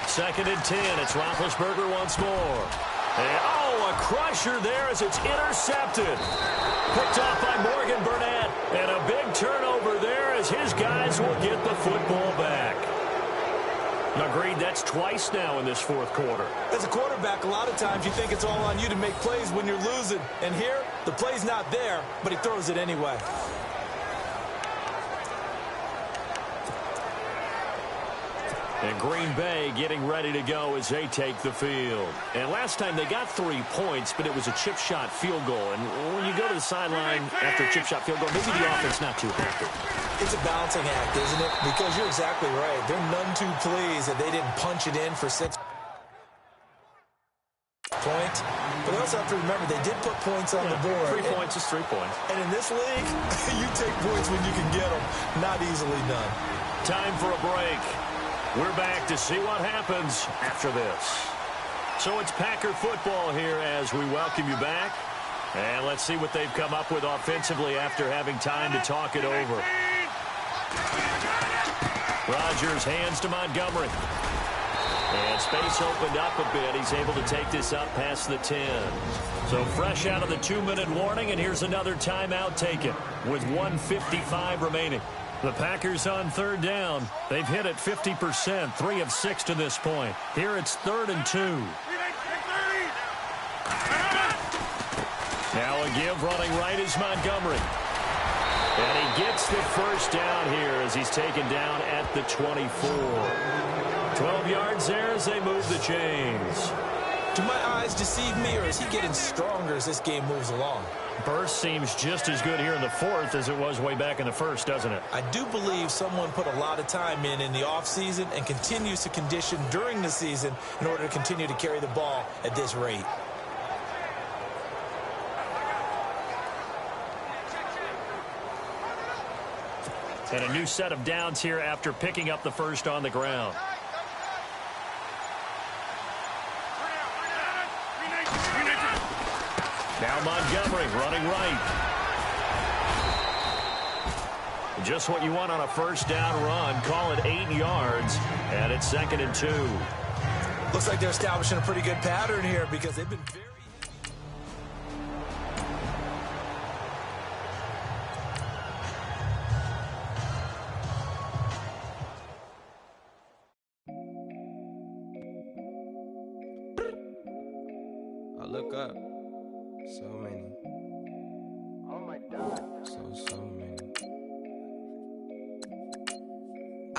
2nd and 10. It's Roethlisberger once more. And, a crusher there as it's intercepted. Picked off by Morgan Burnett. And a big turnover there as his guys will get the football back. Agreed, that's twice now in this fourth quarter. As a quarterback, a lot of times you think it's all on you to make plays when you're losing. And here, the play's not there, but he throws it anyway. And Green Bay getting ready to go as they take the field. And last time they got 3 points, but it was a chip shot field goal. And when you go to the sideline after a chip shot field goal, maybe the offense not too happy. It's a balancing act, isn't it? Because you're exactly right. They're none too pleased that they didn't punch it in for 6 points. But they also have to remember they did put points on the board. 3 points is 3 points. And in this league, you take points when you can get them. Not easily done. Time for a break. We're back to see what happens after this. So it's Packer football here as we welcome you back. And let's see what they've come up with offensively after having time to talk it over. Rodgers hands to Montgomery. And space opened up a bit. He's able to take this up past the 10. So fresh out of the 2-minute warning, and here's another timeout taken with 1:55 remaining. The Packers on 3rd down. They've hit it 50%, 3 of 6 to this point. Here it's 3rd and 2. Now a give running right is Montgomery. And he gets the first down here as he's taken down at the 24. 12 yards there as they move the chains. Do my eyes deceive me, or is he getting stronger as this game moves along? Burst seems just as good here in the 4th as it was way back in the 1st, doesn't it? I do believe someone put a lot of time in the offseason and continues to condition during the season in order to continue to carry the ball at this rate. And a new set of downs here after picking up the first on the ground. Now Montgomery running right. Just what you want on a first down run. Call it 8 yards, and it's 2nd and 2. Looks like they're establishing a pretty good pattern here because they've been very...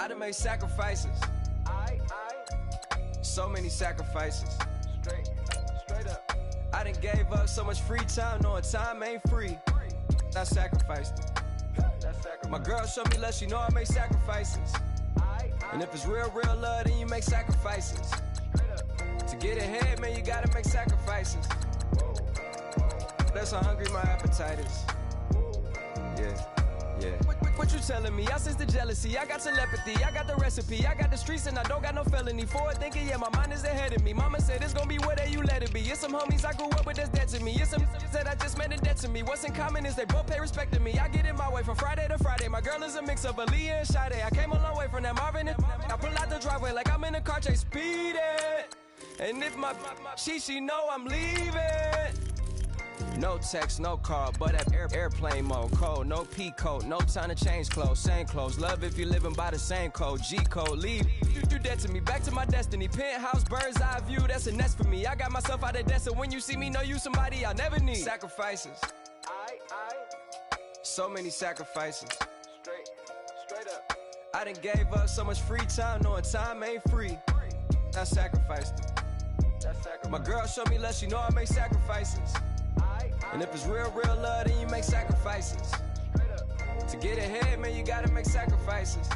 I done made sacrifices. So many sacrifices. Straight up. I done gave up so much free time, knowing time ain't free. I sacrificed it. My girl showed me love, she know I make sacrifices. And if it's real love, then you make sacrifices. To get ahead, man, you gotta make sacrifices. That's how hungry my appetite is. Yeah. What you telling me? I sense the jealousy, I got telepathy, I got the recipe, I got the streets and I don't got no felony. Forward thinking, yeah, my mind is ahead of me. Mama said it's gonna be whatever you let it be. It's some homies I grew up with that's dead to me. It's some that I just met in debt to me. What's in common is they both pay respect to me. I get in my way from Friday to Friday. My girl is a mix of Aaliyah and Sade. I came a long way from that Marvin and I pull out the driveway like I'm in a car chase speeding. And if my she know I'm leaving. No text, no call, but at airplane mode. Cold, no P code, no time to change clothes. Same clothes, love if you living by the same code. G code, leave, you dead to me. Back to my destiny. Penthouse, bird's eye view, that's a nest for me. I got myself out of debt, so when you see me, know you somebody I'll never need. Sacrifices. So many sacrifices. Straight up. I done gave up so much free time, knowing time ain't free. I sacrificed it. My girl showed me love, she know I make sacrifices. And if it's real love, then you make sacrifices. To get ahead, man, you gotta make sacrifices.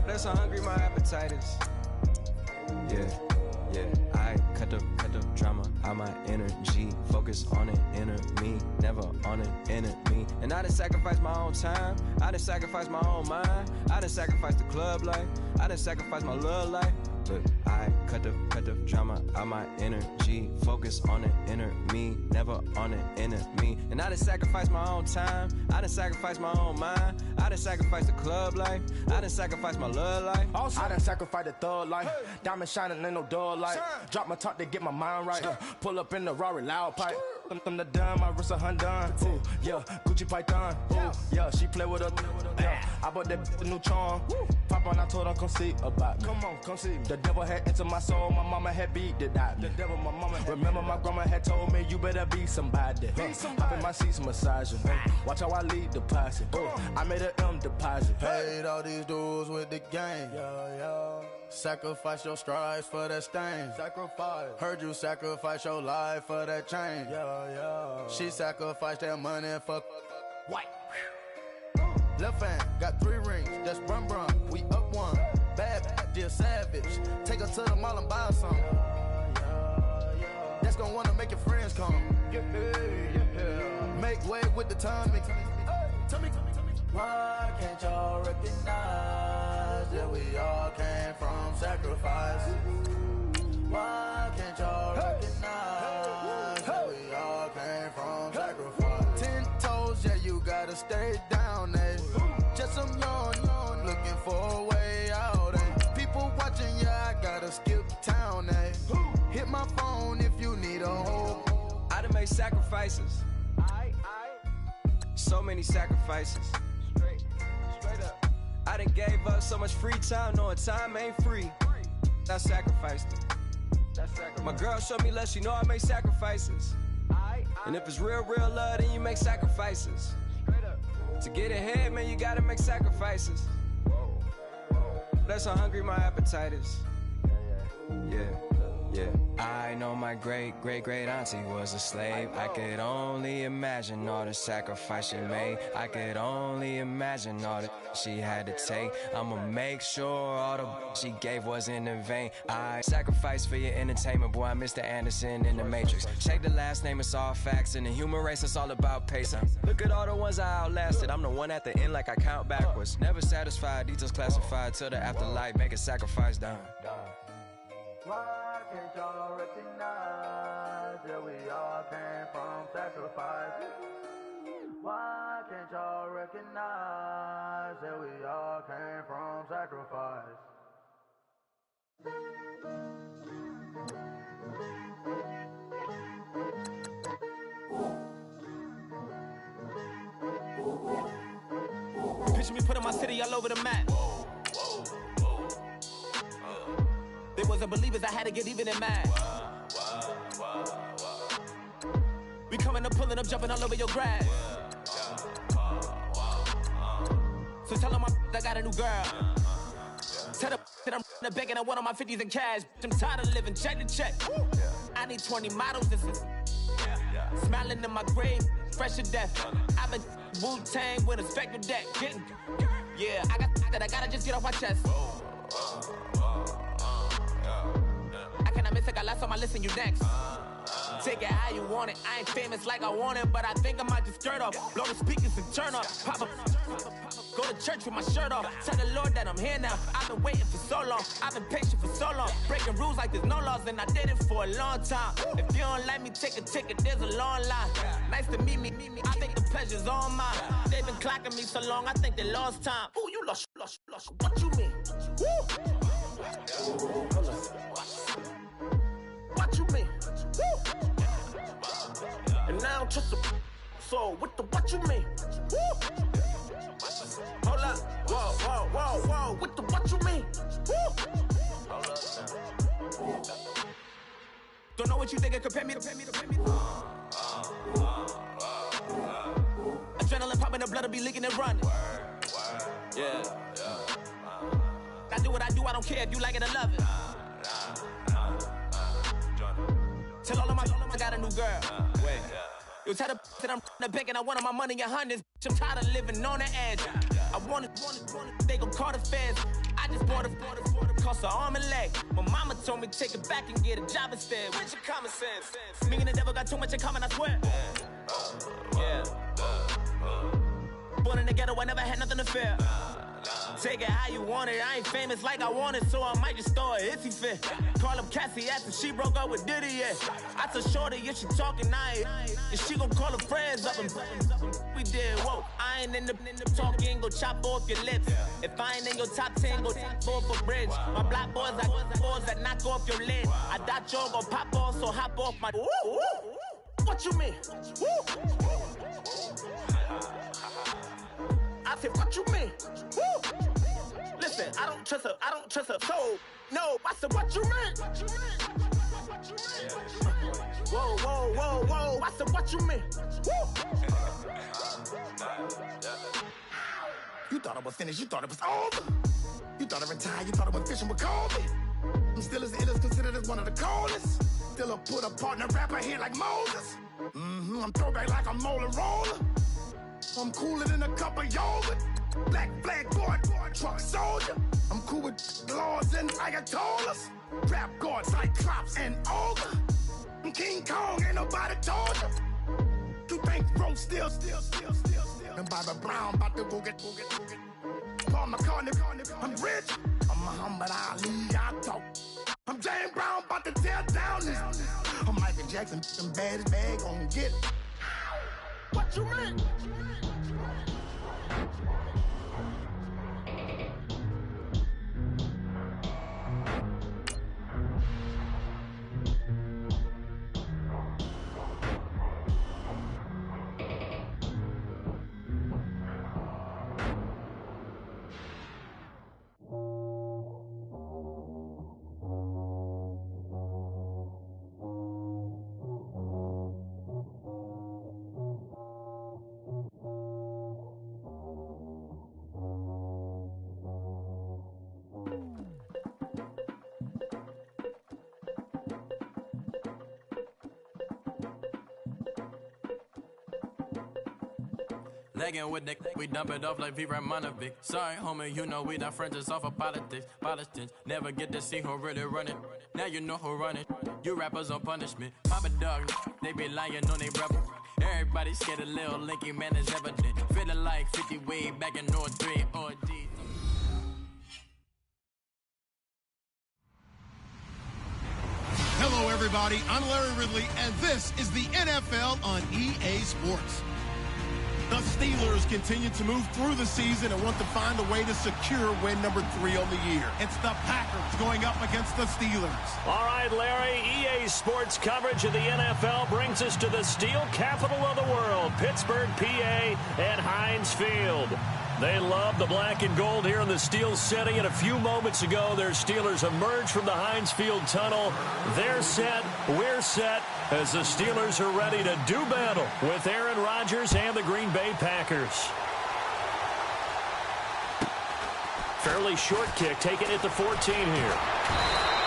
That's how hungry my appetite is. Yeah. I cut the drama out my energy. Focus on an inner me, never on an enemy. And I done sacrificed my own time. I done sacrificed my own mind. I done sacrificed the club life. I done sacrificed my love life. But I cut the drama out my energy. Focus on the inner me, never on the enemy. And I done sacrificed my own time. I done sacrificed my own mind. I done sacrificed the club life. I done sacrificed my love life. I done sacrificed the thug life. Diamond shining, ain't no dull light. Drop my top to get my mind right. Pull up in the Rari loud pipe. Them the dime, my wrist a Hyundai. Ooh, yeah, Gucci Python. Ooh, yeah, she play with her. Yeah, I bought that the new charm. Pop on, I told her come see about me. Come on, come see me. The devil had entered my soul, my mama had beat the die. The devil, my mama had remember my grandma had told me you better be somebody. Hop in my seats, massaging. Watch how I lead the posse. I made an M deposit. Paid all these dudes with the game. Yeah. Sacrifice your strides for that stain. Sacrifice. Heard you sacrifice your life for that change. Yeah. She sacrificed that money for White. left hand, got 3 rings, that's brum. We up one, bad, dear savage. Take her to the mall and buy some. That's gonna wanna make your friends come. Yeah. Make way with the timing. Tell me. Why can't y'all recognize that we all came from sacrifice? Why can't y'all recognize that we all came from sacrifice? 10 toes, yeah, you gotta stay down there. Just some yawn, looking for a way out. People watching, yeah, I gotta skip town. Hit my phone if you need a hold. I done made sacrifices. So many sacrifices. Straight up. I done gave up so much free time, knowing time ain't free. I sacrificed it. My girl showed me love, she know I make sacrifices. And if it's real love, then you make sacrifices. To get ahead, man, you gotta make sacrifices. That's how hungry my appetite is. Yeah. I know my great auntie was a slave. I could only imagine all the sacrifice she made. I could only imagine all that she had to take. I'ma make sure all the she gave wasn't in vain. I sacrificed for your entertainment, boy. I'm Mr. Anderson in the Matrix. Check the last name, it's all facts. In the human race, it's all about pacing. Look at all the ones I outlasted. I'm the one at the end like I count backwards. Never satisfied, details classified till the afterlife. Make a sacrifice done. Why can't y'all recognize that we all came from sacrifice? Why can't y'all recognize that we all came from sacrifice? Picture me putting my city all over the map. They wasn't believers, I had to get even and mad. We coming up, pulling up, jumping all over your grass. So tell them I got a new girl. Tell them that I'm the bank and I want all my 50s in cash. I'm tired of living check to check. I need 20 models. This is smiling in my grave, fresh to death. I've been Wu-Tang with a spectral deck. Yeah, I gotta just get off my chest. I cannot miss it, I last on my list and you next. Take it how you want it. I ain't famous like I want it, but I think I might just skirt off. Blow the speakers and turn up. Pop up. Go to church with my shirt off. Tell the Lord that I'm here now. I've been waiting for so long. I've been patient for so long. Breaking rules like there's no laws, and I did it for a long time. If you don't like me, take a ticket. There's a long line. Nice to meet me. I think the pleasure's all mine. They've been clocking me so long, I think they lost time. Ooh, you lost. What you mean? Woo! What you mean? Woo! And now I'm just a so what you mean? Woo! Hold up, whoa, what you mean? Woo! Don't know what you think it compare me to. Adrenaline popping, the blood'll be leaking and running. Yeah. I do what I do, I don't care if you like it or love it. Tell all of my I got a new girl. Wait. You tell the that I'm the bank and I want all my money in hundreds. I'm tired of living on the edge. I want it, they gon' call the feds. I just bought it, cost an arm and leg. My mama told me take it back and get a job instead. Where's your common sense? Me and the devil got too much in common, I swear. Yeah. Born in the ghetto, I never had nothing to fear. Take it how you want it. I ain't famous like I want it, so I might just throw a iffy fit. Call up Cassie after she broke up with Diddy, yeah. I told Shorty if she talking, and she gon' call her friends up and we did, whoa. I ain't in the talking, go chop off your lips. If I ain't in your top 10, go top off a bridge. My black boys that knock off your lid. I doubt y'all gon' pop off, so hop off my. What you mean? I said, what you mean? Woo! Listen, I don't trust her. So, no, I said, what you mean? Whoa. I said, what you mean? Woo! You thought I was finished, you thought it was over. You thought I retired, you thought I went fishing with Kobe. I'm still as ill as considered as one of the coldest. Still a put a partner rapper here like Moses. I'm throwback like a molar roller. I'm cooler than a cup of yogurt. Black flag board, truck soldier. I'm cool with laws and ayatollahs. Rap guards like Cyclops and Olga. I'm King Kong, ain't nobody told you. You think Rome still. And Bobby Brown about to go get. Paul McCartney, I'm rich. I'm Muhammad Ali, I talk. I'm James Brown, about to tear down this. I'm Michael Jackson, them bad as bad gon' get. What you mean? Legging with Nick, we dump it off like V. Ramonovic. Sorry, homie, you know we not friends, it's all for politics. Politics, never get to see who really run it. Now you know who run it. You rappers on punishment. Papa dog, they be lying on they rebel. Everybody scared a little linky, man, is evident. Feeling like 50 way back in 03 or D. Hello, everybody. I'm Larry Ridley, and this is the NFL on EA Sports. The Steelers continue to move through the season and want to find a way to secure win number 3 on the year. It's the Packers going up against the Steelers. All right, Larry, EA Sports coverage of the NFL brings us to the steel capital of the world, Pittsburgh, PA, and Heinz Field. They love the black and gold here in the Steel City, and a few moments ago, their Steelers emerged from the Heinz Field tunnel. They're set, we're set, as the Steelers are ready to do battle with Aaron Rodgers and the Green Bay Packers. Fairly short kick, taken at the 14 here.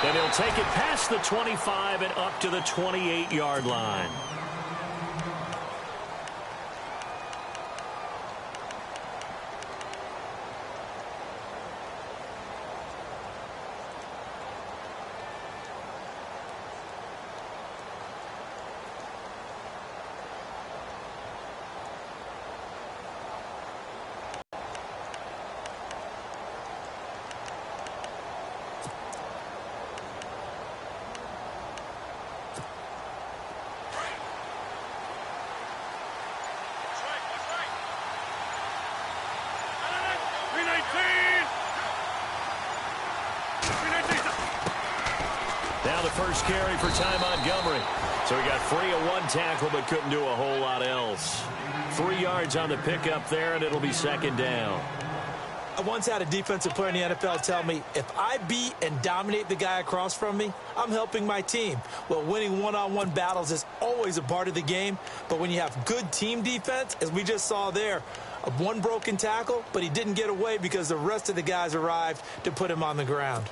And he'll take it past the 25 and up to the 28-yard line. Now the first carry for Ty Montgomery. So he got free of one tackle but couldn't do a whole lot else. 3 yards on the pickup there, and it'll be second down. I once had a defensive player in the NFL tell me, if I beat and dominate the guy across from me, I'm helping my team. Well, winning one-on-one battles is always a part of the game, but when you have good team defense, as we just saw there, one broken tackle, but he didn't get away because the rest of the guys arrived to put him on the ground.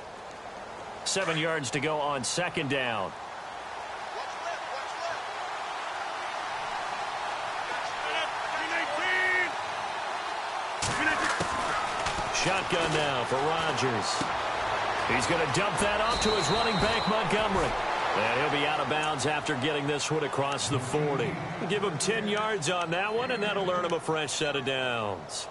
7 yards to go on second down. Shotgun now for Rodgers. He's going to dump that off to his running back, Montgomery. And he'll be out of bounds after getting this one across the 40. Give him 10 yards on that one, and that'll earn him a fresh set of downs.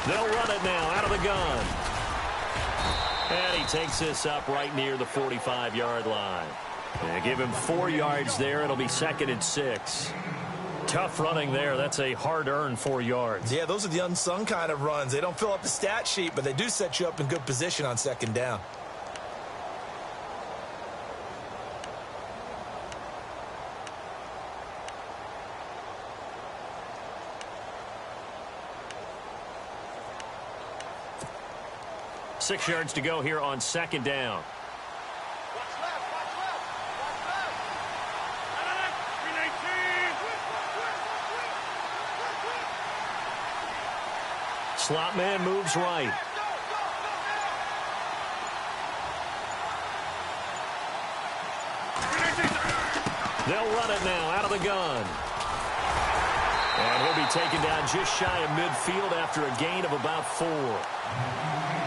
They'll run it now out of the gun. And he takes this up right near the 45-yard line. And give him 4 yards there. It'll be second and 6. Tough running there. That's a hard-earned 4 yards. Yeah, those are the unsung kind of runs. They don't fill up the stat sheet, but they do set you up in good position on second down. Six yards to go here on second down. Slot man moves right. They'll run it now out of the gun. And he'll be taken down just shy of midfield after a gain of about 4.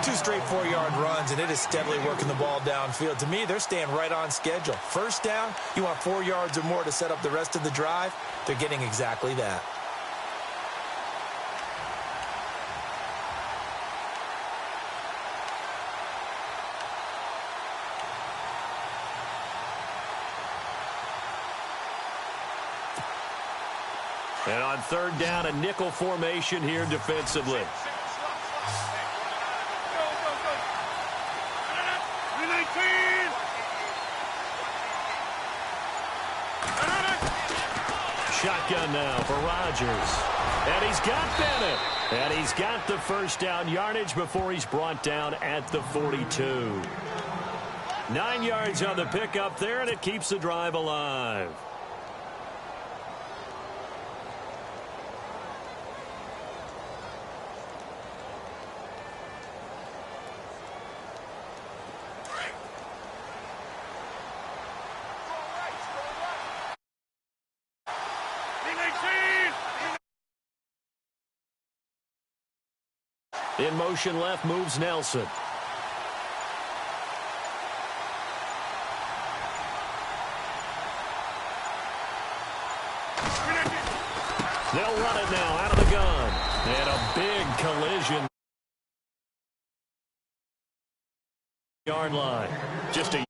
2 straight 4-yard runs, and it is steadily working the ball downfield. To me, they're staying right on schedule. First down, you want 4 yards or more to set up the rest of the drive. They're getting exactly that. And on third down, a nickel formation here defensively. Shotgun now for Rodgers. And he's got Bennett. And he's got the first down yardage before he's brought down at the 42. 9 yards on the pickup there, and it keeps the drive alive. In motion left moves Nelson. They'll run it now out of the gun. And a big collision. Yard line. Just a